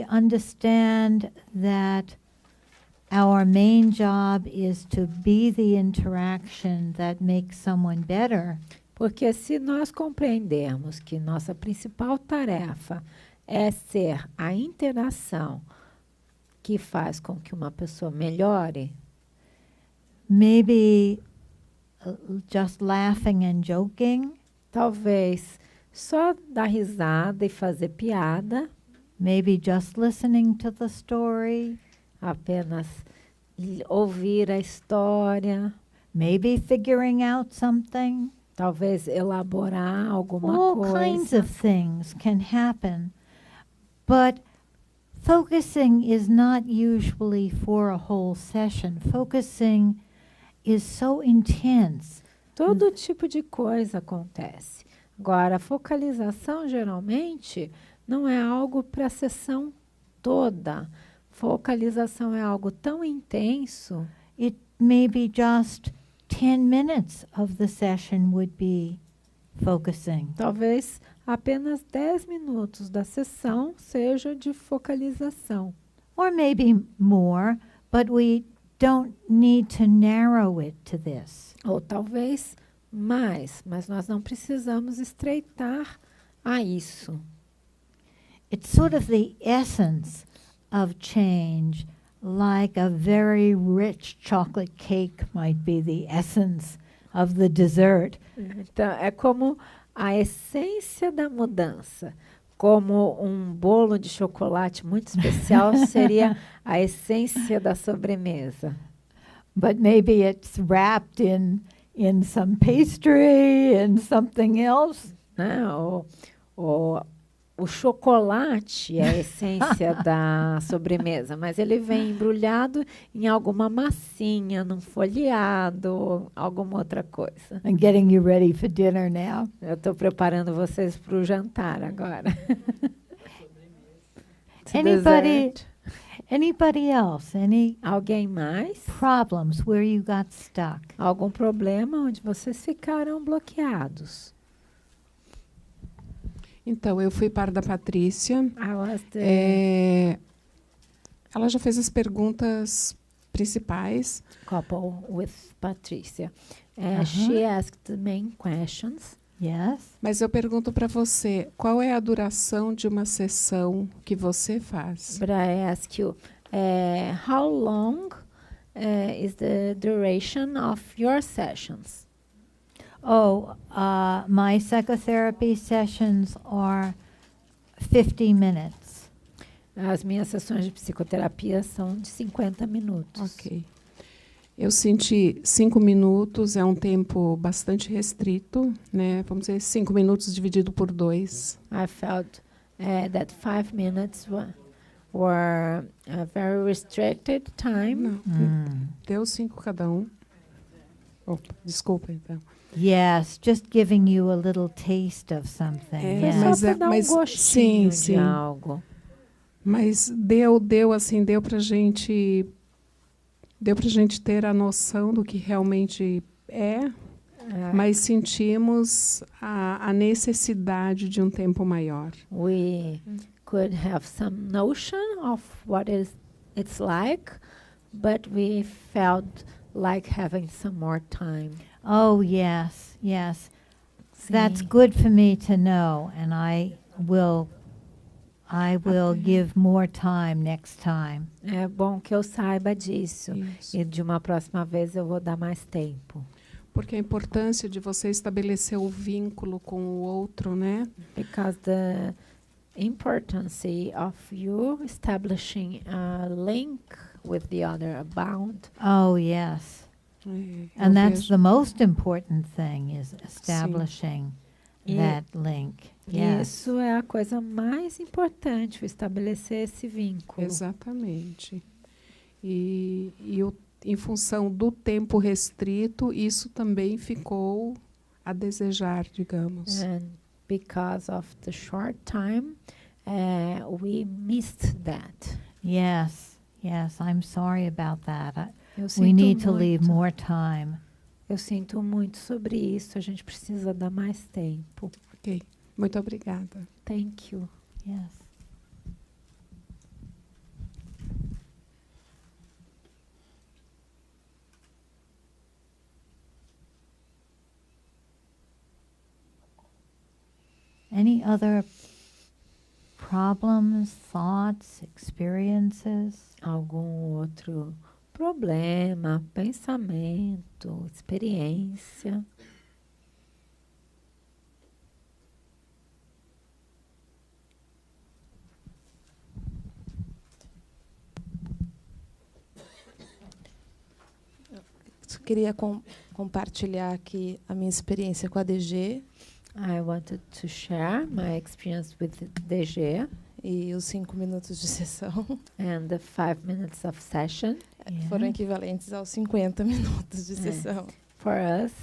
understand that our main job is to be the interaction that makes someone better, porque se nós compreendermos que nossa principal tarefa é ser a interação que faz com que uma pessoa melhore, maybe just laughing and joking, talvez só dar risada e fazer piada, maybe just listening to the story, apenas ouvir a história, maybe figuring out something. Talvez elaborar alguma All coisa. kinds of things can happen. But focusing is not usually for a whole session. Focusing is so intense. Todo tipo de coisa acontece. Agora, a focalização geralmente não é algo para a sessão toda. Focalização é algo tão intenso. It may be just 10 minutes of the session would be focusing. Talvez apenas 10 minutos da sessão seja de focalização. Or maybe more, but we don't need to narrow it to this. Ou talvez mais, mas nós não precisamos estreitar a isso. It's sort of the essence of change, like a very rich chocolate cake might be the essence of the dessert. Então, é como a essência da mudança. Como um bolo de chocolate muito especial seria a essência da sobremesa. But maybe it's wrapped in some pastry and something else. Né? O chocolate é a essência da sobremesa, mas ele vem embrulhado em alguma massinha, num folheado, alguma outra coisa. I'm getting you ready for dinner now. Eu estou preparando vocês para o jantar agora. Anybody else? Alguém mais? Problems where you got stuck? Algum problema onde vocês ficaram bloqueados? Então, eu fui par da Patrícia. Ela já fez as perguntas principais. Couple with Patricia. She asked the main questions. Yes. Mas eu pergunto para você, qual é a duração de uma sessão que você faz? But I ask you, how long is the duration of your sessions? My psychotherapy sessions are 50 minutes. As minhas sessões de psicoterapia são de 50 minutos. Ok. Eu senti 5 minutos, é um tempo bastante restrito, né? Vamos dizer, 5 minutos dividido por 2. I felt that 5 minutes were a very restricted time. Não, deu 5 cada um. Opa, desculpa, então. Yes, just giving you a little taste of something. É, Yes. mas Só para dar gostinho sim. de algo. Mas deu pra gente ter a noção do que realmente é, mas sentimos a necessidade de um tempo maior. We could have some notion of what it's like, but we felt like having some more time. Oh, yes, yes. That's Sim. good for me to know, and I will give more time next time. É bom que eu saiba disso. Isso. E de uma próxima vez eu vou dar mais tempo. Porque a importância de você estabelecer o vínculo com o outro, né? Because the importance of you establishing a link with the other, a bound. Oh, yes. And that's the most important thing, is establishing that link. Yes. Isso é a coisa mais importante, estabelecer esse vínculo. Exatamente. Em função do tempo restrito, isso também ficou a desejar, digamos. And because of the short time, we missed that. Yes, yes. I'm sorry about that. Eu We sinto need to leave muito. more time. Eu sinto muito sobre isso. A gente precisa dar mais tempo. Ok. Muito obrigada. Thank you. Yes. Any other problems, thoughts, experiences? Algum outro problema, pensamento, experiência? Eu queria compartilhar aqui a minha experiência com a DG. I wanted to share my experience with DG E os 5 minutos de sessão and the 5 minutes of session. foram equivalentes aos 50 minutos de sessão. For us,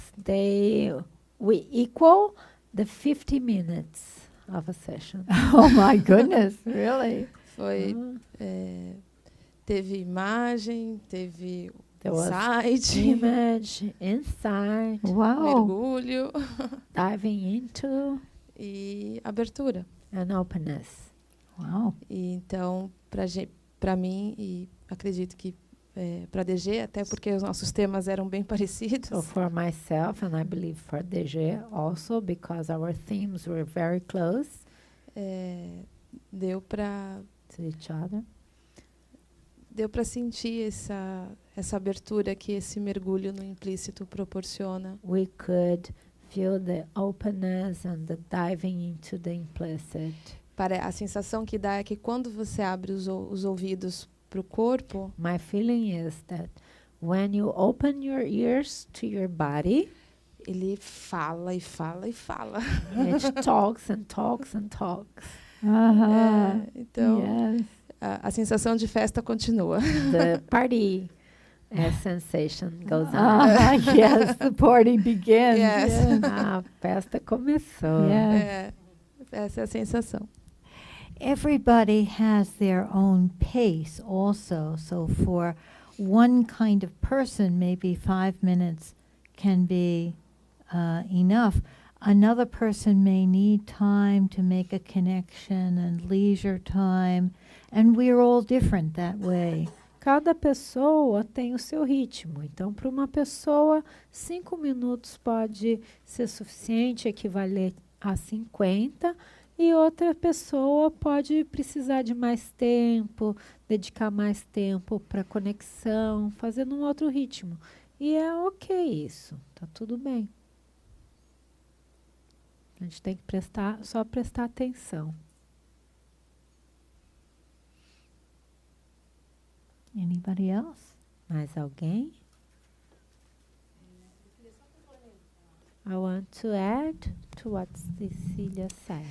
we equal the 50 minutes of a session. Oh my goodness, really? Foi, teve imagem, teve There was insight, image, insight, Wow. mergulho diving into, e abertura. and openness. Wow. E então, para mim, e acredito que para a DG, até porque os nossos temas eram bem parecidos, So for myself, and I believe for DG also, because our themes were very close deu para to each other. sentir essa abertura que esse mergulho no implícito proporciona. We could feel the openness and the diving into the implicit. A sensação que dá é que quando você abre os ouvidos para o corpo, My feeling is that when you open your ears to your body, ele fala e fala e fala. it talks and talks and talks. Uh-huh. Então, Yes. a sensação de festa continua. The party sensation goes on. Ah, yes, the party begins. Yes. Yes. A festa começou. Yes. Essa é a sensação. Everybody has their own pace also. So for one kind of person, maybe 5 minutes can be enough. Another person may need time to make a connection and leisure time. And we're all different that way. Cada pessoa tem o seu ritmo. Então, para uma pessoa, 5 minutos pode ser suficiente, equivaler a 50. E outra pessoa pode precisar de mais tempo, dedicar mais tempo para conexão, fazendo um outro ritmo. E é ok isso, tá tudo bem. A gente tem que só prestar atenção. Anybody else? Mais alguém? I want to add to what Cecilia said.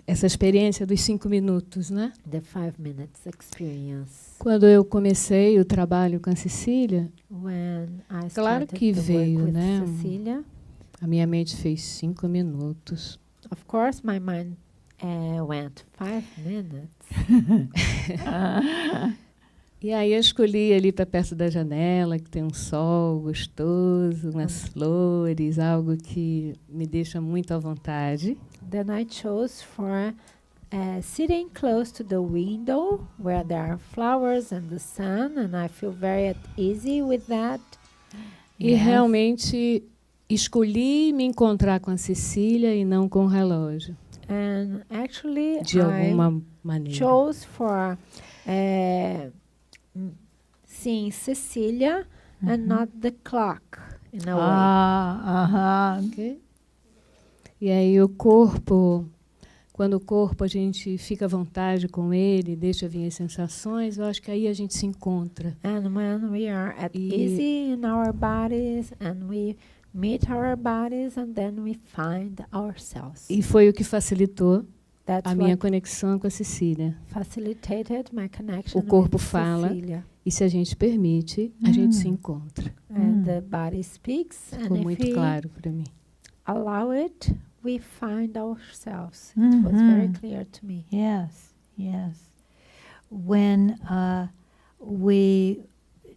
essa experiência dos 5 minutos, né? The 5 minutes experience. Quando eu comecei o trabalho com a Cecília, When I claro started que to work veio, with né? Cecília, A minha mente fez 5 minutos. of course, my mind went 5 minutes. E aí eu escolhi ali para perto da janela, que tem um sol gostoso, umas flores, algo que me deixa muito à vontade. Then I chose for sitting close to the window where there are flowers and the sun, and I feel very at easy with that. E realmente escolhi me encontrar com a Cecília e não com o relógio. And actually, De alguma maneira. chose for seeing Cecília and not the clock, in a way. Okay? E aí o corpo, quando o corpo a gente fica à vontade com ele, deixa vir as sensações, eu acho que aí a gente se encontra. And when we are at easy in our bodies and we meet our bodies and then we find ourselves. E foi o que facilitou That's a minha what conexão com a Cecília. facilitated my connection O corpo with fala Cecília. e se a gente permite, a gente se encontra. And the body speaks, and Ficou if muito we claro para mim. allow it, we find ourselves. It was very clear to me. Yes, yes. When we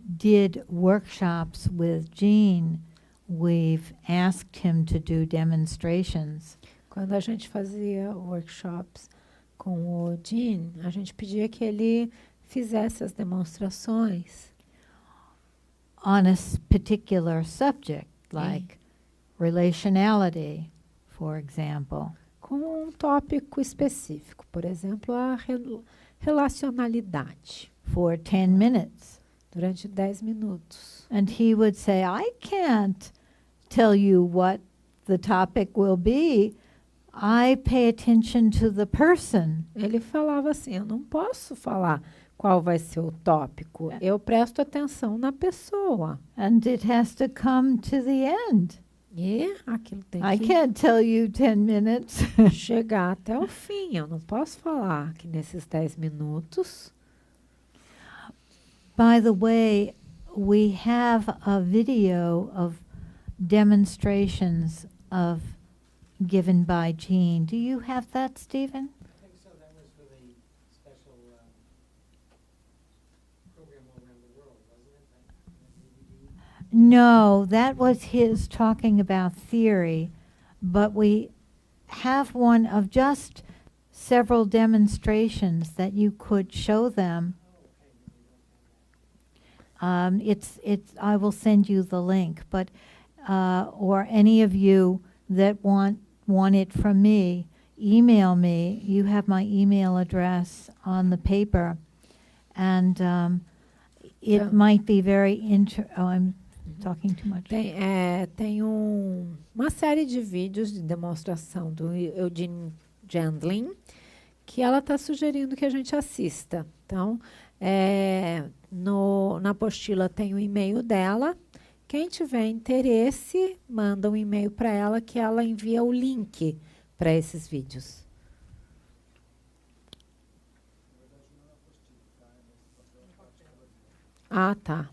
did workshops with Gene, we've asked him to do demonstrations. Quando a gente fazia workshops com o Jean, a gente pedia que ele fizesse as demonstrações On a particular subject, like relationality, for example. com um tópico específico, por exemplo, a relacionalidade, For 10 minutes. durante 10 minutos. And he would say, I can't tell you what the topic will be. I pay attention to the person. Ele falava assim, eu não posso falar qual vai ser o tópico, eu presto atenção na pessoa. And it has to come to the end. E aquilo tem I que can't tell you 10 minutes. chegar até o fim. Eu não posso falar que nesses 10 minutos. By the way, we have a video of demonstrations of given by Jean. Do you have that, Stephen? I think so. That was for the special program all around the world, wasn't it? That DVD? No, that was his talking about theory, but we have one of just several demonstrations that you could show them. I will send you the link, but or any of you that want it from me, email me. You have my email address on the paper, and it might be very I'm talking too much. Tem uma série de vídeos de demonstração do Eugene Gendlin que ela está sugerindo que a gente assista. Então, na apostila tem o e-mail dela. Quem tiver interesse, manda um e-mail para ela que ela envia o link para esses vídeos. Ah, tá.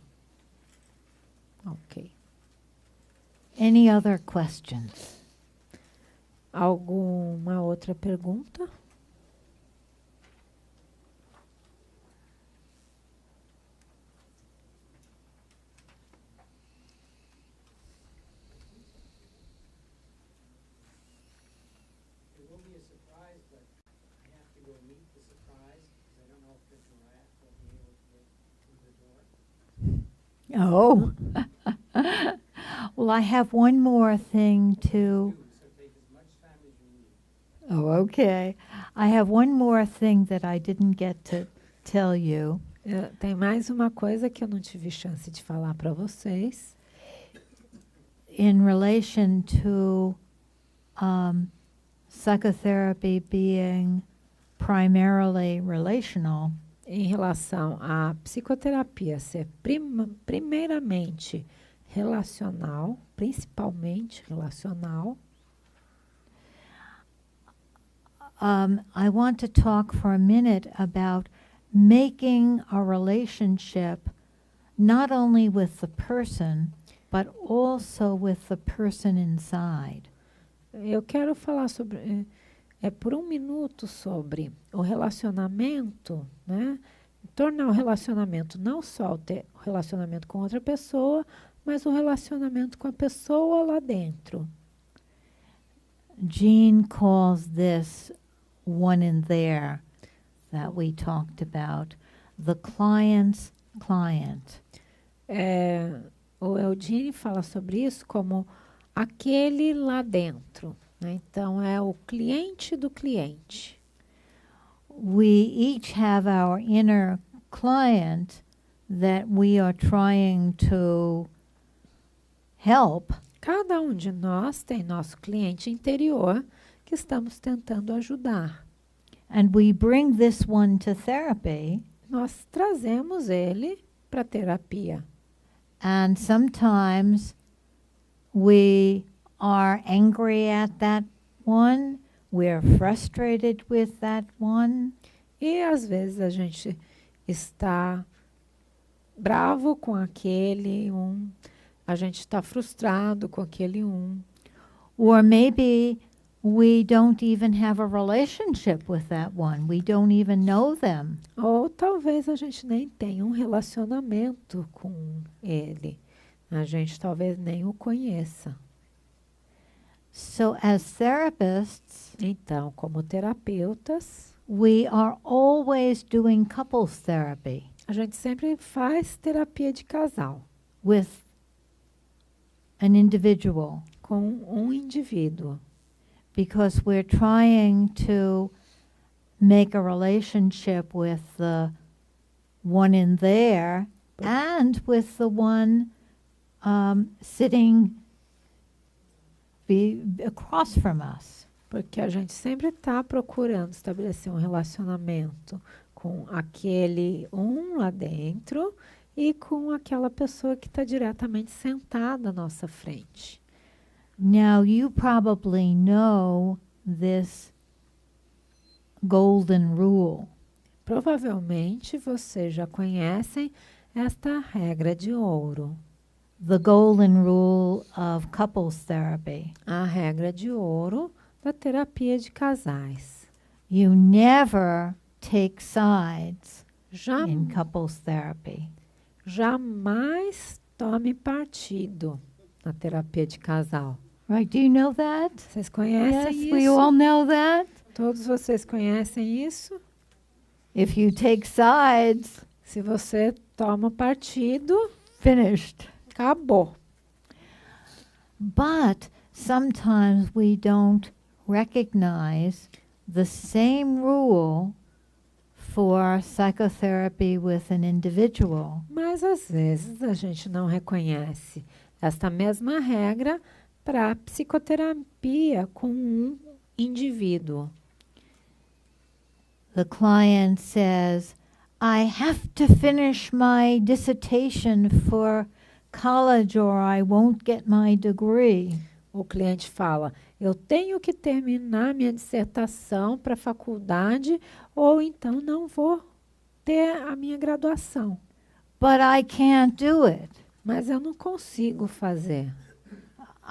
Ok. Any other questions? Alguma outra pergunta? Oh. Well, I have one more thing to... Oh, okay. I have one more thing that I didn't get to tell you. Tem mais uma coisa que eu não tive chance de falar para vocês. In relation to psychotherapy being primarily relational, em relação à psicoterapia ser primeiramente relacional, principalmente relacional, I want to talk for a minute about making a relationship not only with the person, but also with the person inside. Eu quero falar sobre por um minuto sobre o relacionamento, né? Tornar o relacionamento não só o relacionamento com outra pessoa, mas o relacionamento com a pessoa lá dentro. Jean calls this one in there that we talked about, the client's client. O Eugene fala sobre isso como aquele lá dentro, né? Então, é o cliente do cliente. We each have our inner client that we are trying to help. Cada um de nós tem nosso cliente interior que estamos tentando ajudar. And we bring this one to therapy. Nós trazemos ele para terapia. And sometimes we are angry at that one. We're frustrated with that one. E às vezes a gente está bravo com aquele a gente está frustrado com aquele Or maybe we don't even have a relationship with that one. We don't even know them. Ou talvez a gente nem tenha um relacionamento com ele. A gente talvez nem o conheça. So as therapists, então, como terapeutas, we are always doing couples therapy. A gente sempre faz terapia de casal. With an individual. Com um indivíduo. Because we're trying to make a relationship with the one in there and with the one sitting across from us. Porque a gente sempre está procurando estabelecer um relacionamento com aquele lá dentro e com aquela pessoa que está diretamente sentada à nossa frente. Now you probably know this golden rule. Provavelmente vocês já conhecem esta regra de ouro. The golden rule of couples therapy. A regra de ouro da terapia de casais. You never take sides in couples therapy. Jamais tome partido na terapia de casal. Right, do you know that? Vocês conhecem yes, isso? We all know that. Todos vocês conhecem isso? If you take sides, se você toma partido, finished. Acabou. But sometimes we don't recognize the same rule for psychotherapy with an individual. Mas às vezes a gente não reconhece esta mesma regra para psicoterapia com um indivíduo. The client says, I have to finish my dissertation for college or I won't get my degree. O cliente fala, eu tenho que terminar minha dissertação para a faculdade ou então não vou ter a minha graduação. But I can't do it. Mas eu não consigo fazer.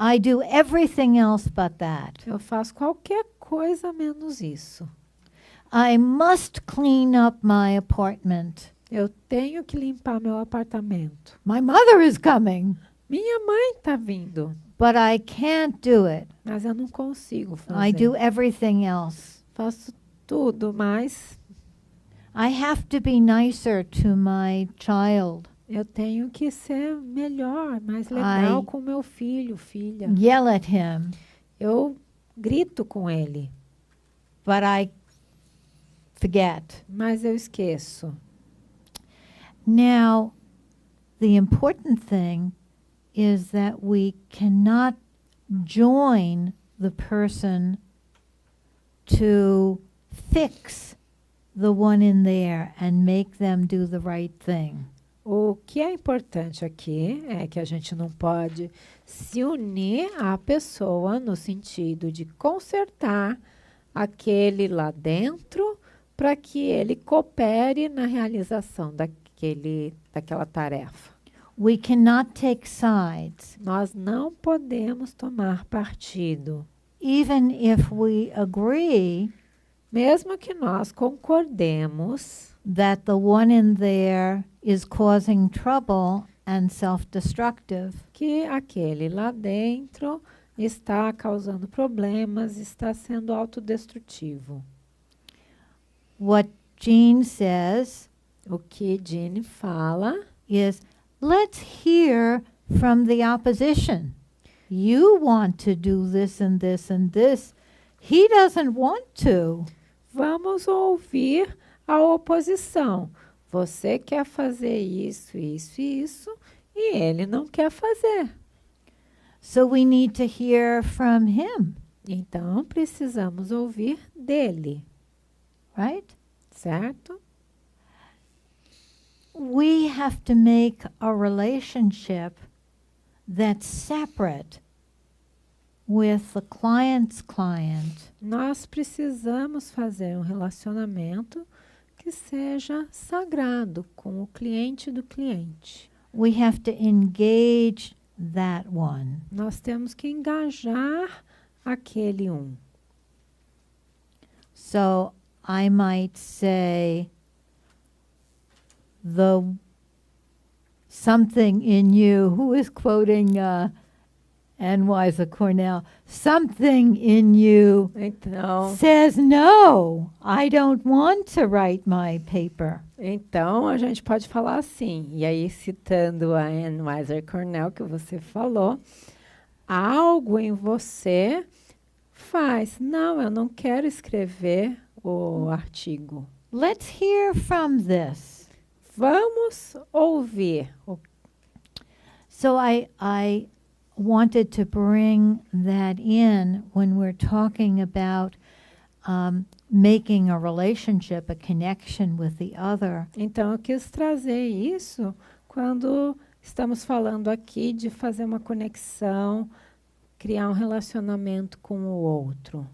I do everything else but that. Eu faço qualquer coisa menos isso. I must clean up my apartment. Eu tenho que limpar meu apartamento. My mother is coming. Minha mãe está vindo. But I can't do it. Mas eu não consigo fazer. I do everything else. Faço tudo, mas I have to be nicer to my child. Eu tenho que ser melhor, mais legal com meu filho, filha. Yell at him. Eu grito com ele. But I forget. Mas eu esqueço. Now, the important thing is that we cannot join the person to fix the one in there and make them do the right thing. O que é importante aqui é que a gente não pode se unir à pessoa no sentido de consertar aquele lá dentro para que ele coopere na realização daquela tarefa. We cannot take sides. Nós não podemos tomar partido. Even if we agree Mesmo que nós concordemos that the one in there is causing trouble and self-destructive, que aquele lá dentro está causando problemas, está sendo autodestrutivo. what Jean says O que Jean fala is, let's hear from the opposition. You want to do this and this and this. He doesn't want to. vamos ouvir a oposição. Você quer fazer isso, isso e isso, e ele não quer fazer. So we need to hear from him, Então, precisamos ouvir dele, right? certo? We have to make a relationship that's separate with the client's client. Nós precisamos fazer um relacionamento que seja sagrado com o cliente do cliente. We have to engage that one. Nós temos que engajar aquele um. So I might say, the something in you, who is quoting Anne-Wisa Cornell, something in you Então, says, no, I don't want to write my paper. a gente pode falar assim, e aí citando a Anne-Wisa Cornell que você falou, algo em você faz, não, eu não quero escrever o artigo. Let's hear from this. Vamos ouvir. So I wanted to bring that in when we're talking about making a relationship, a connection with the other. Então, eu quis trazer isso quando estamos falando aqui de fazer uma conexão, criar um relacionamento com o outro.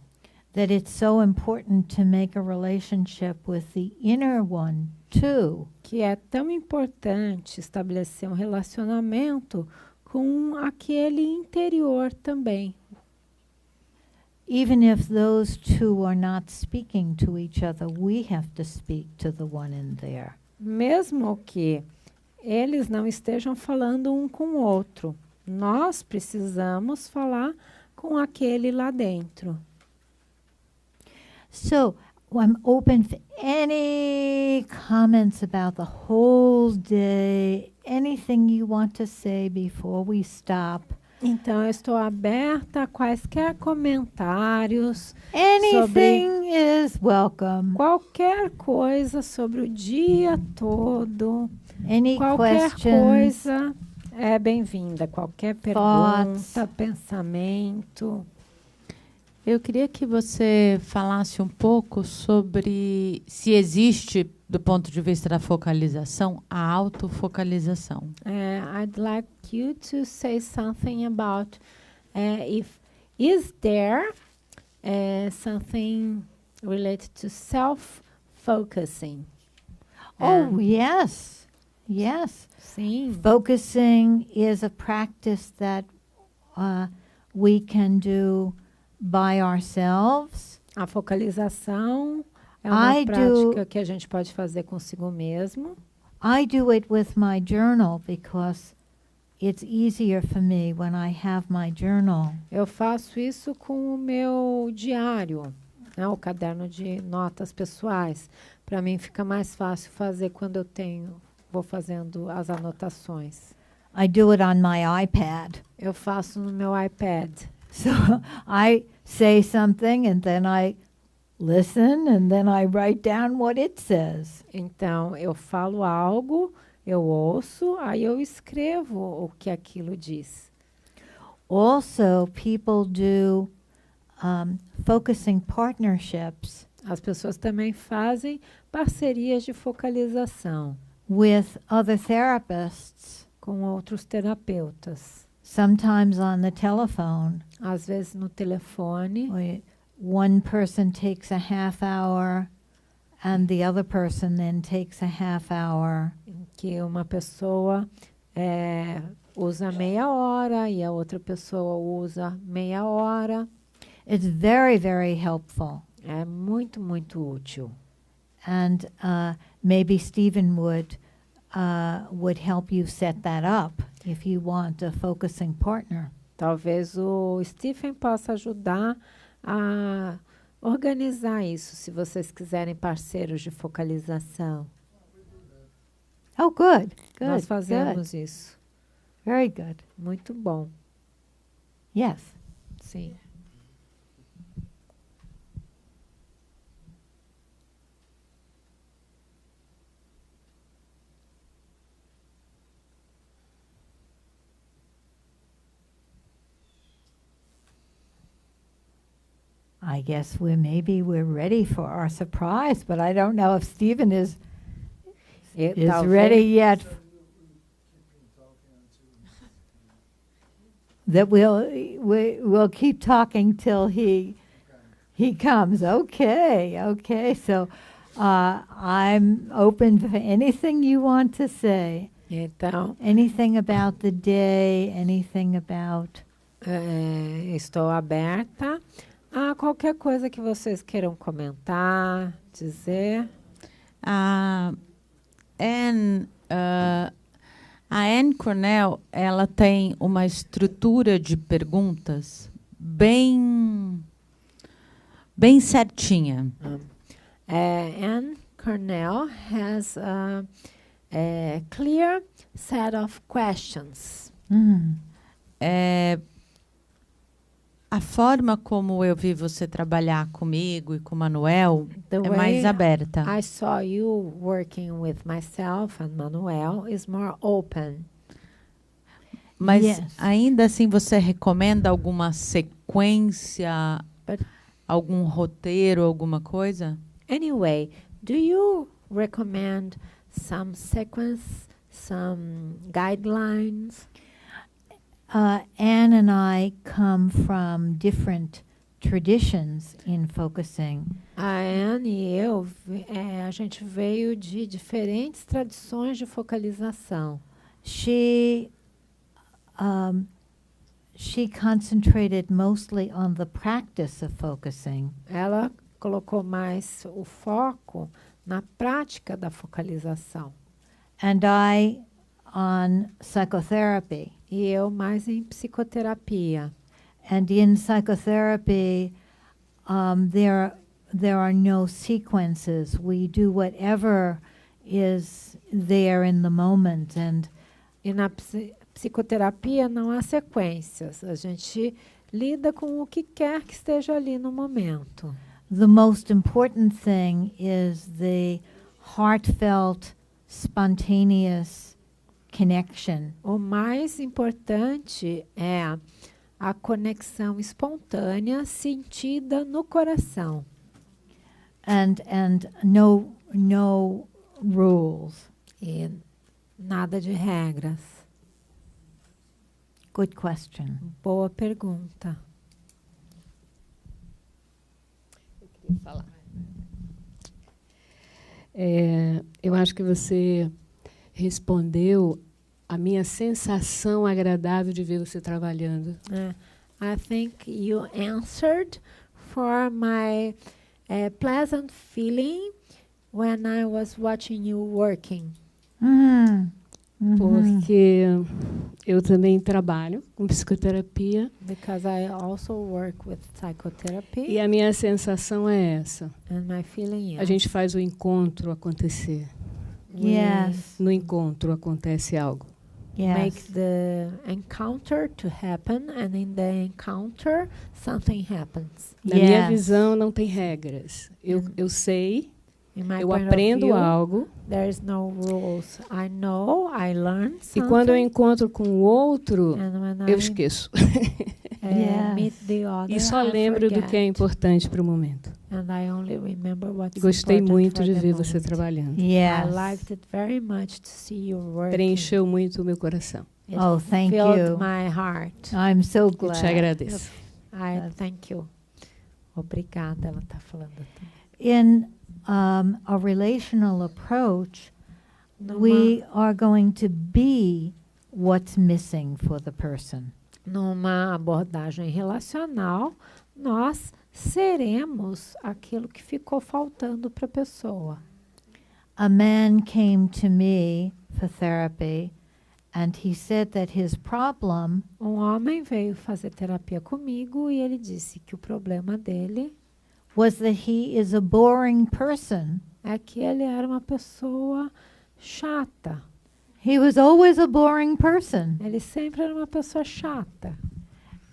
That it's so important to make a relationship with the inner one too. Que é tão importante estabelecer um relacionamento com aquele interior também. Even if those two are not speaking to each other, we have to speak to the one in there. Mesmo que eles não estejam falando um com o outro, nós precisamos falar com aquele lá dentro. So I'm open for any comments about the whole day, anything you want to say before we stop. Então, eu estou aberta a quaisquer comentários. Anything is welcome. Qualquer coisa sobre o dia todo. Any Qualquer questions? coisa é bem-vinda. Qualquer pergunta, pensamento. Eu queria que você falasse um pouco sobre se existe, do ponto de vista da focalização, a autofocalização. I'd like you to say something about is there something related to self-focusing? Oh, yes. Yes. Sim. Focusing is a practice that we can do by ourselves. A focalização é uma prática que a gente pode fazer consigo mesmo. I do it with my journal because it's easier for me when I have my journal. Eu faço isso com o meu diário, né, o caderno de notas pessoais. Para mim fica mais fácil fazer quando eu vou fazendo as anotações. I do it on my iPad. Eu faço no meu iPad. So I say something and then I listen and then I write down what it says. Então, eu falo algo, eu ouço, aí eu escrevo o que aquilo diz. Also, people do focusing partnerships. As pessoas também fazem parcerias de focalização with other therapists. Com outros terapeutas. Sometimes on the telephone. Às vezes no telefone. one person takes a half hour and the other person then takes a half hour. Em que uma pessoa usa meia hora e a outra pessoa usa meia hora. It's very, very helpful. É muito, muito útil. And maybe Stephen would help you set that up if you want a focusing partner. Talvez o Stephen possa ajudar a organizar isso, se vocês quiserem parceiros de focalização. Oh, good. Good. Nós fazemos good. isso. Very good. Muito bom. Yes. Sim. I guess we're ready for our surprise, but I don't know if Stephen is ready yet. That we'll keep talking till he comes. Okay. So I'm open for anything you want to say. Então, anything about the day, anything about. Estou aberta a qualquer coisa que vocês queiram comentar, dizer. A Anne Cornell, ela tem uma estrutura de perguntas bem certinha. Anne Cornell has a clear set of questions. A forma como eu vi você trabalhar comigo e com o Manuel é mais aberta. I saw you working with myself and Manuel is more open. Mas ainda assim você recomenda alguma sequência, algum roteiro, alguma coisa? Anyway, do you recommend some sequence, some guidelines? Anne and I come from different traditions in focusing. A Anne e eu, a gente veio de diferentes tradições de focalização. She concentrated mostly on the practice of focusing. Ela colocou mais o foco na prática da focalização. And I on psychotherapy. E eu mais em psicoterapia. And in psychotherapy, there are no sequences. We do whatever is there in the moment. E na psicoterapia não há sequências. A gente lida com o que quer que esteja ali no momento. The most important thing is the heartfelt, spontaneous connection. O mais importante é a conexão espontânea sentida no coração. And no rules. E nada de regras. Good question. Boa pergunta. Eu queria falar. Eu acho que você respondeu a minha sensação agradável de ver você trabalhando. I think you answered for my pleasant feeling when I was watching you working. Porque eu também trabalho com psicoterapia. Because I also work with psychotherapy. E a minha sensação é essa. And my feeling is. A gente faz o encontro acontecer. Yes. No encontro acontece algo. Yes. Make the encounter to happen, and in the encounter something happens. Na minha visão não tem regras. Eu sei, eu aprendo algo. There is no rules. I know, I learn something. E quando eu encontro com o outro, eu esqueço. Meet the other, e só lembro do que é importante para o momento. And I only remember what's Gostei muito de ver moment. você trabalhando. Yes. I liked it very much to see you working. Preencheu muito o meu coração. It Oh, thank filled you. my heart. I'm so Eu glad. te agradeço. I thank you. Obrigada, ela está falando também. In a relational approach, we are going to be what's missing for the person. Numa abordagem relacional, nós seremos aquilo que ficou faltando para a pessoa. A man came to me for therapy, and he said that his problem homem veio fazer terapia comigo e ele disse que o problema dele was that he is a boring person. É que ele era uma pessoa chata. He was always a boring person. Ele sempre era uma pessoa chata.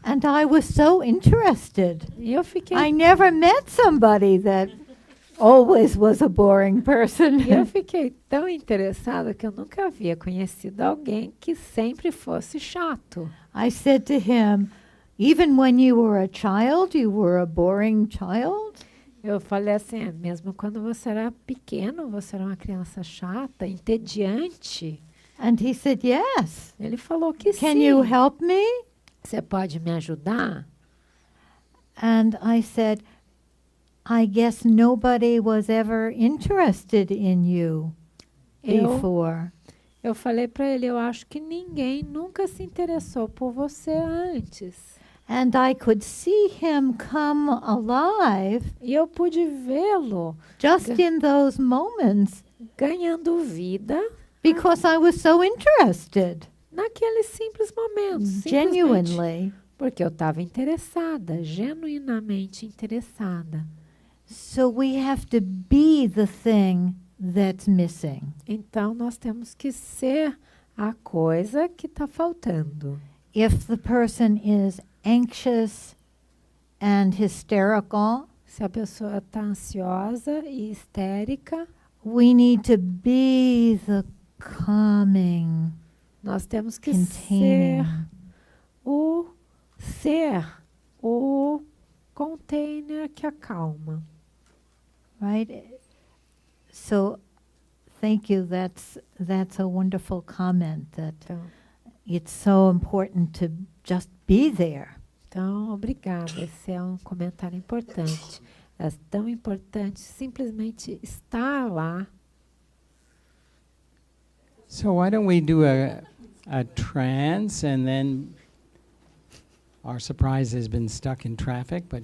And I was so interested. E eu fiquei I never met somebody that always was a boring person. Eu fiquei tão interessada que eu nunca havia conhecido alguém que sempre fosse chato. I said to him, even when you were a child, you were a boring child? Eu falei assim, mesmo quando você era pequeno, você era uma criança chata, entediante. And he said, yes. Ele falou que sim. Can you help me? Você pode me ajudar? And I said, I guess nobody was ever interested in you before. Eu falei para ele, eu acho que ninguém nunca se interessou por você antes. And I could see him come alive. E eu pude vê-lo just in those moments, ganhando vida, because I was so interested. Naqueles simples momentos, genuinely, porque eu estava interessada, genuinamente interessada. So we have to be the thing that's missing. Então nós temos que ser a coisa que está faltando. If the person is anxious and hysterical, se a pessoa está ansiosa e histérica, we need to be the calming. Nós temos que ser o container que acalma. Right? So thank you. That's a wonderful comment that it's so important to just be there. Então, obrigada. Esse é um comentário importante. É tão importante simplesmente estar lá. So why don't we do a trance, and then our surprise has been stuck in traffic, but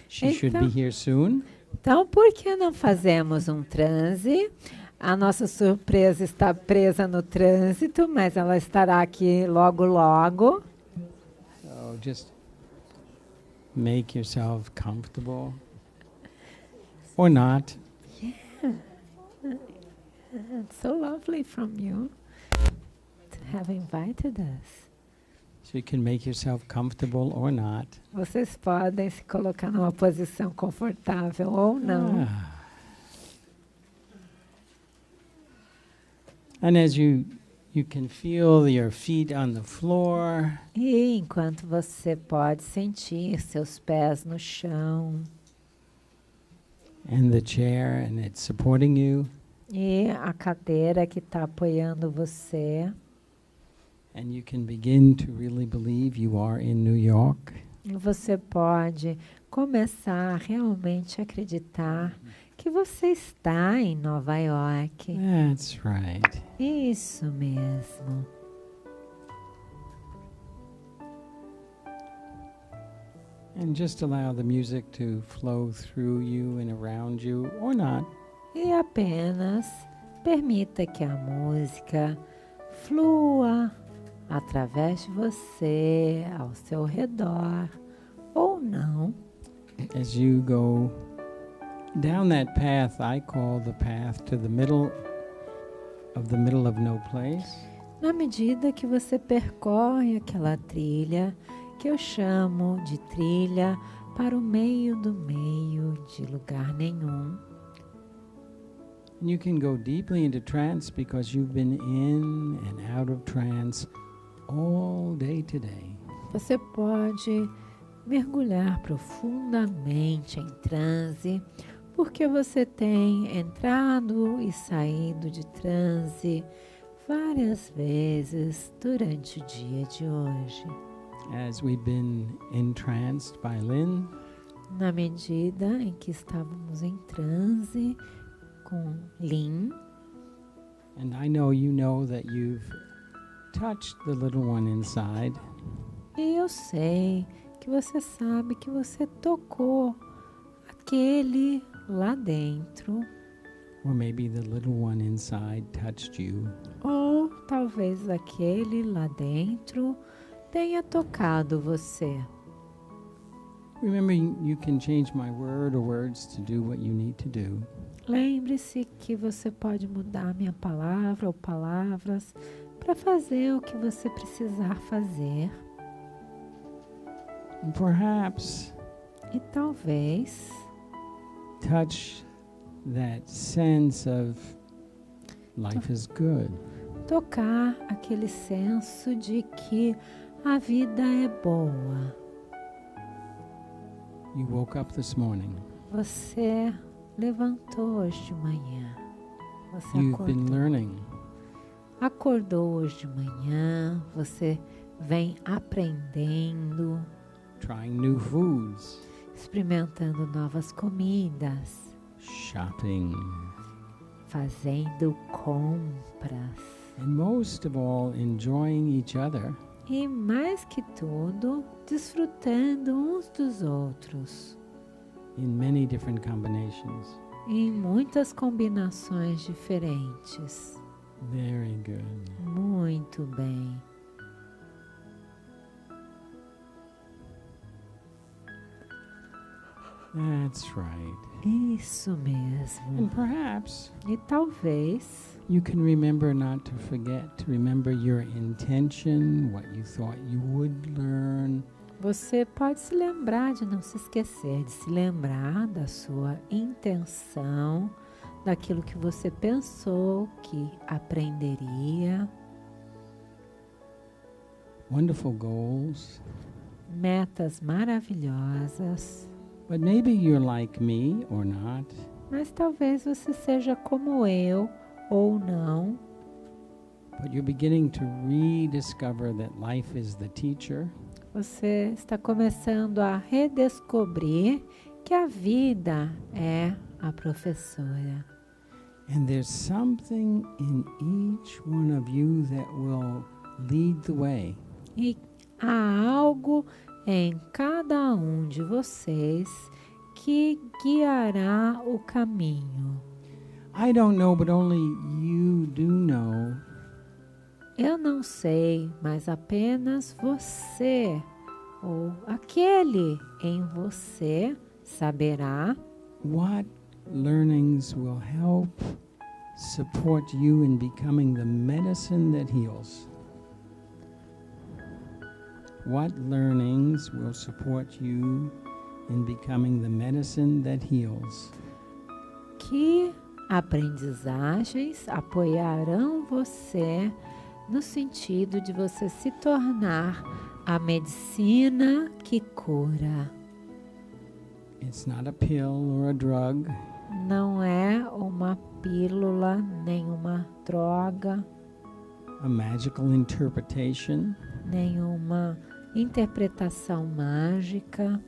she should be here soon. Então, por que não fazemos um transe? A nossa surpresa está presa no trânsito, mas ela estará aqui logo, logo. So just make yourself comfortable, or not. Yeah. It's so lovely from you to have invited us. So you can make yourself comfortable or not. Vocês podem se colocar numa posição confortável ou não. And as you can feel your feet on the floor. E enquanto você pode sentir seus pés no chão. And the chair, and it's supporting you. E a cadeira que está apoiando você. And you can begin to really believe you are in New York. Você pode começar a realmente acreditar que você está em Nova York. That's right. Isso mesmo. And just allow the music to flow through you and around you, or not. E apenas permita que a música flua através de você, ao seu redor, ou não. As you go down that path, I call the path to the middle of no place. Na medida que você percorre aquela trilha, que eu chamo de trilha para o meio do meio de lugar nenhum. And you can go deeply into trance because you've been in and out of trance all day today. Você pode mergulhar profundamente em transe, porque você tem entrado e saído de transe várias vezes durante o dia de hoje. As we've been entranced by Lynn. Na medida em que estávamos em transe com Lynn, and I know you know that you've touched the little one inside. e eu sei que você sabe que você tocou aquele lá dentro, Or maybe the little one inside touched you. ou talvez aquele lá dentro tenha tocado você. Remember, you can change my word or words to do what you need to do. Lembre-se que você pode mudar minha palavra ou palavras para fazer o que você precisar fazer. And perhaps E talvez touch that sense of life is good. tocar aquele senso de que a vida é boa. You woke up this morning. Você levantou hoje de manhã. Você You've been learning. acordou hoje de manhã. Você vem aprendendo, Trying new foods. experimentando novas comidas, Shopping. fazendo compras. And most of all, enjoying each other. E mais que tudo, desfrutando uns dos outros. In many different combinations. Em muitas combinações diferentes. Very good. Muito bem. That's right. Isso mesmo. And perhaps E talvez you can remember not to forget to remember your intention, what you thought you would learn. você pode se lembrar de não se esquecer, de se lembrar da sua intenção, daquilo que você pensou que aprenderia, Wonderful goals. metas maravilhosas. But maybe you're like me or not. Mas talvez você seja como eu ou não. But you're beginning to rediscover that life is the teacher. Você está começando a redescobrir que a vida é a professora. And there's something in each one of you that will lead the way. E há algo em cada um de vocês que guiará o caminho. I don't know, but only you do know. Eu não sei, mas apenas você ou aquele em você saberá What learnings will help support you in becoming the medicine that heals? What learnings will support you in becoming the medicine that heals? que aprendizagens apoiarão você no sentido de você se tornar a medicina que cura. It's not a pill or a drug. Não é uma pílula, nem uma droga, A magical interpretation, nenhuma interpretação mágica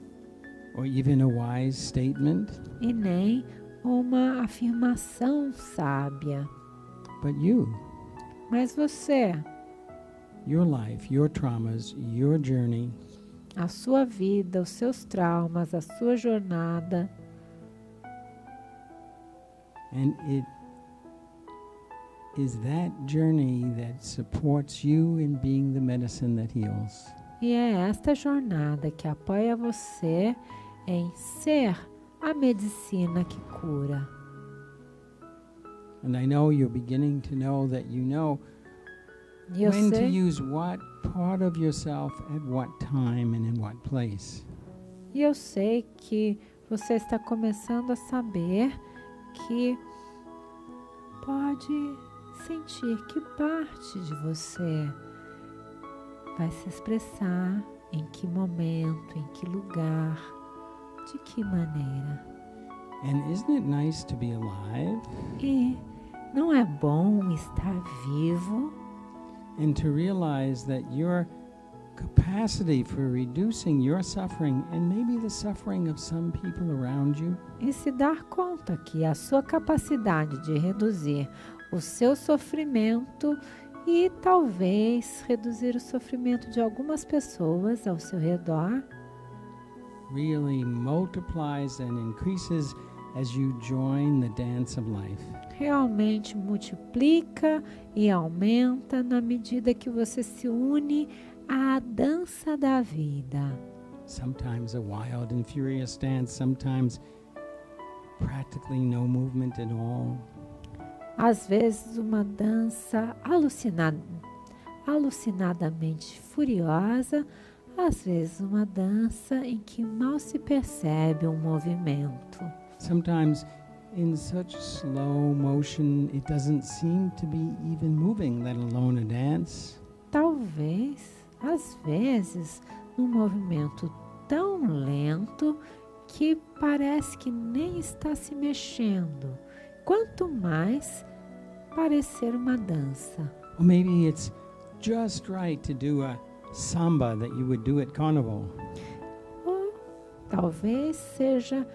or even a wise statement, e nem uma afirmação sábia. but you, Mas você, your life, your traumas, your journey, a sua vida, os seus traumas, a sua jornada, and it is that journey that supports you in being the medicine that heals. e é esta jornada que apoia você em ser a medicina que cura. And I know you're beginning to know that you know E eu when to sei, use what part of yourself at what time and in what place. e eu sei que você está começando a saber que pode sentir que parte de você vai se expressar, em que momento, em que lugar, de que maneira. And isn't it nice to be alive E não é bom estar vivo and to realize that you're capacity for reducing your suffering and maybe the suffering of some people around you. E se dar conta que a sua capacidade de reduzir o seu sofrimento e talvez reduzir o sofrimento de algumas pessoas ao seu redor really multiplies and increases as you join the dance of life. realmente multiplica e aumenta na medida que você se une à dança da vida. Sometimes a wild and furious dance, sometimes practically no movement at all. Às vezes uma dança alucinadamente furiosa, às vezes uma dança em que mal se percebe um movimento. Sometimes in such slow motion it doesn't seem to be even moving, let alone a dance. Talvez, às vezes, num movimento tão lento que parece que nem está se mexendo, quanto mais parecer uma dança. Or maybe it's just right to do a samba that you would do at carnival. Ou talvez seja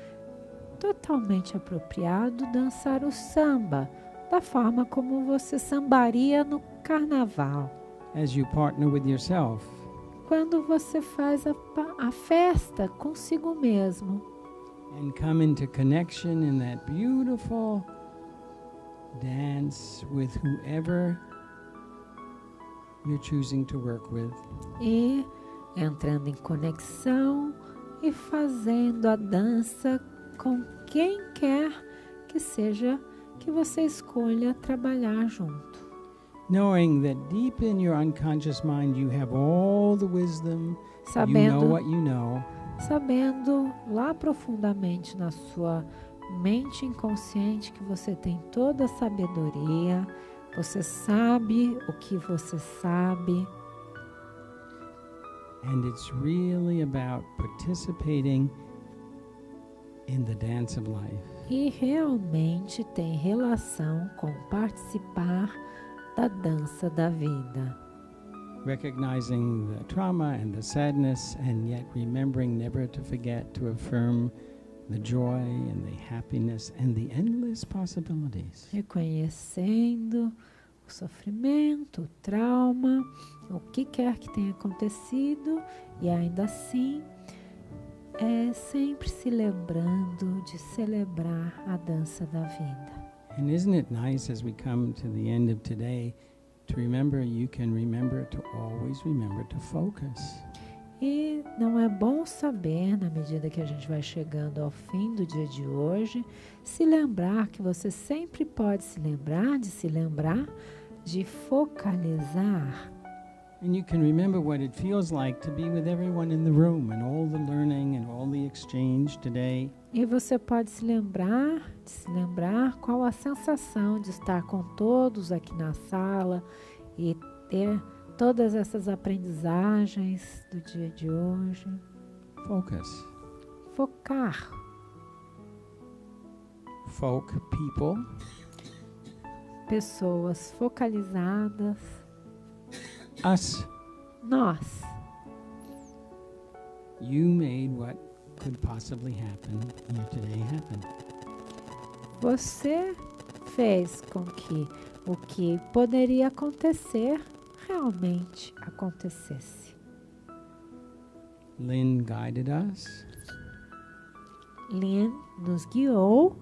totalmente apropriado dançar o samba da forma como você sambaria no carnaval. As you partner with yourself. Quando você faz a festa consigo mesmo. And come into connection in that beautiful dance with whoever you're choosing to work with. E entrando em conexão e fazendo a dança com quem quer que seja que você escolha trabalhar junto. Knowing that deep in your unconscious mind you have all the wisdom, you know what you know. Sabendo lá profundamente na sua mente inconsciente que você tem toda a sabedoria, você sabe o que você sabe. And it's really about participating in the dance of life. E realmente tem relação com participar da dança da vida. Recognizing the trauma and the sadness, and yet remembering never to forget to affirm the joy and the happiness and the endless possibilities. Reconhecendo o sofrimento, o trauma, o que quer que tenha acontecido, e ainda assim sempre se lembrando de celebrar a dança da vida. And isn't it nice as we come to the end of today to remember you can remember to always remember to focus. E não é bom saber, na medida que a gente vai chegando ao fim do dia de hoje, se lembrar que você sempre pode se lembrar de focalizar. And you can remember what it feels like to be with everyone in the room and all the learning and all the exchange today. E você pode se lembrar qual a sensação de estar com todos aqui na sala e ter todas essas aprendizagens do dia de hoje. Focus. Focar. Folk people. Pessoas focalizadas. Us. Nós. You made what could possibly happen here today happen. Você fez com que o que poderia acontecer realmente acontecesse. Lynn guided us. Lynn nos guiou.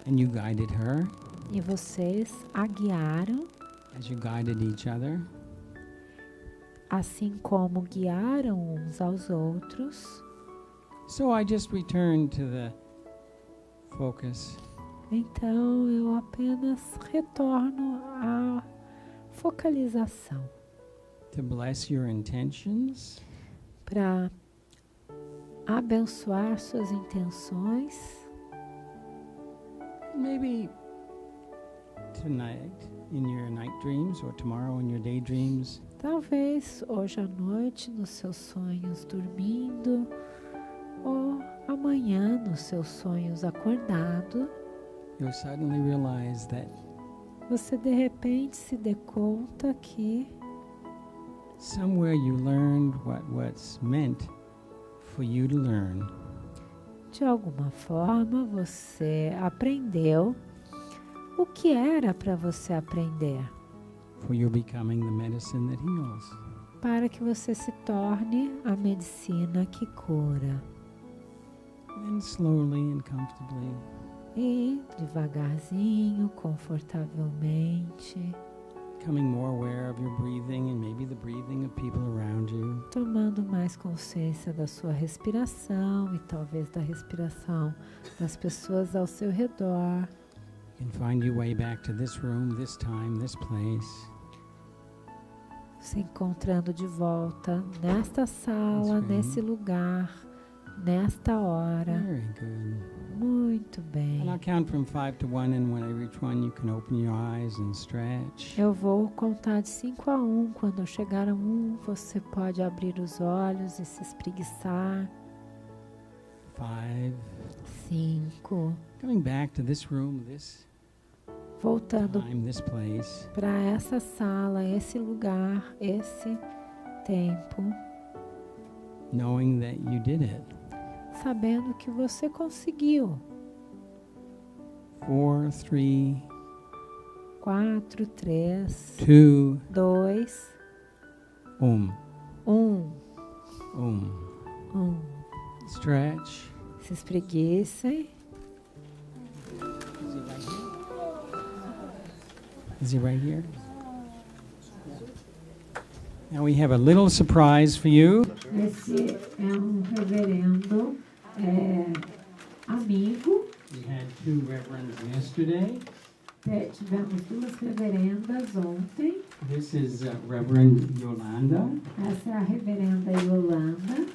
And you guided her. E vocês a guiaram. As you guided each other. Assim como guiaram uns aos outros. So I just return to the focus. Então eu apenas retorno à focalização. To bless your intentions. Para abençoar suas intenções. Maybe tonight in your night dreams or tomorrow in your day dreams. Talvez hoje à noite nos seus sonhos dormindo ou amanhã nos seus sonhos acordado. You'll suddenly realize that você de repente se dê conta que somewhere you learned what's meant for you to learn. De alguma forma você aprendeu o que era para você aprender, For you becoming the medicine that heals. para que você se torne a medicina que cura. And slowly and comfortably, E devagarzinho, confortavelmente, becoming more aware of your breathing and maybe the breathing of people around you. tomando mais consciência da sua respiração e talvez da respiração das pessoas ao seu redor. You can find your way back to this room, this time, this place. Se encontrando de volta nesta sala, That's right. nesse lugar, nesta hora. Very good. Muito bem. And I'll count from 5 to 1, and when I reach 1, you can open your eyes and stretch. Eu vou contar de 5 a 1. Quando eu chegar a 1, você pode abrir os olhos e se espreguiçar. 5. 5. Coming back to this room, this Voltando time, this place. para essa sala, esse lugar, esse tempo, Knowing that you did it. sabendo que você conseguiu. 4, 3, 4, 3, 2, 2, 1. 1. Stretch. Se espreguicem. Is he right here? Now we have a little surprise for you. Esse é reverendo amigo. We had 2 reverends yesterday. Tivemos 2 reverendas ontem. This is Reverend Yolanda. Essa é a reverenda Yolanda.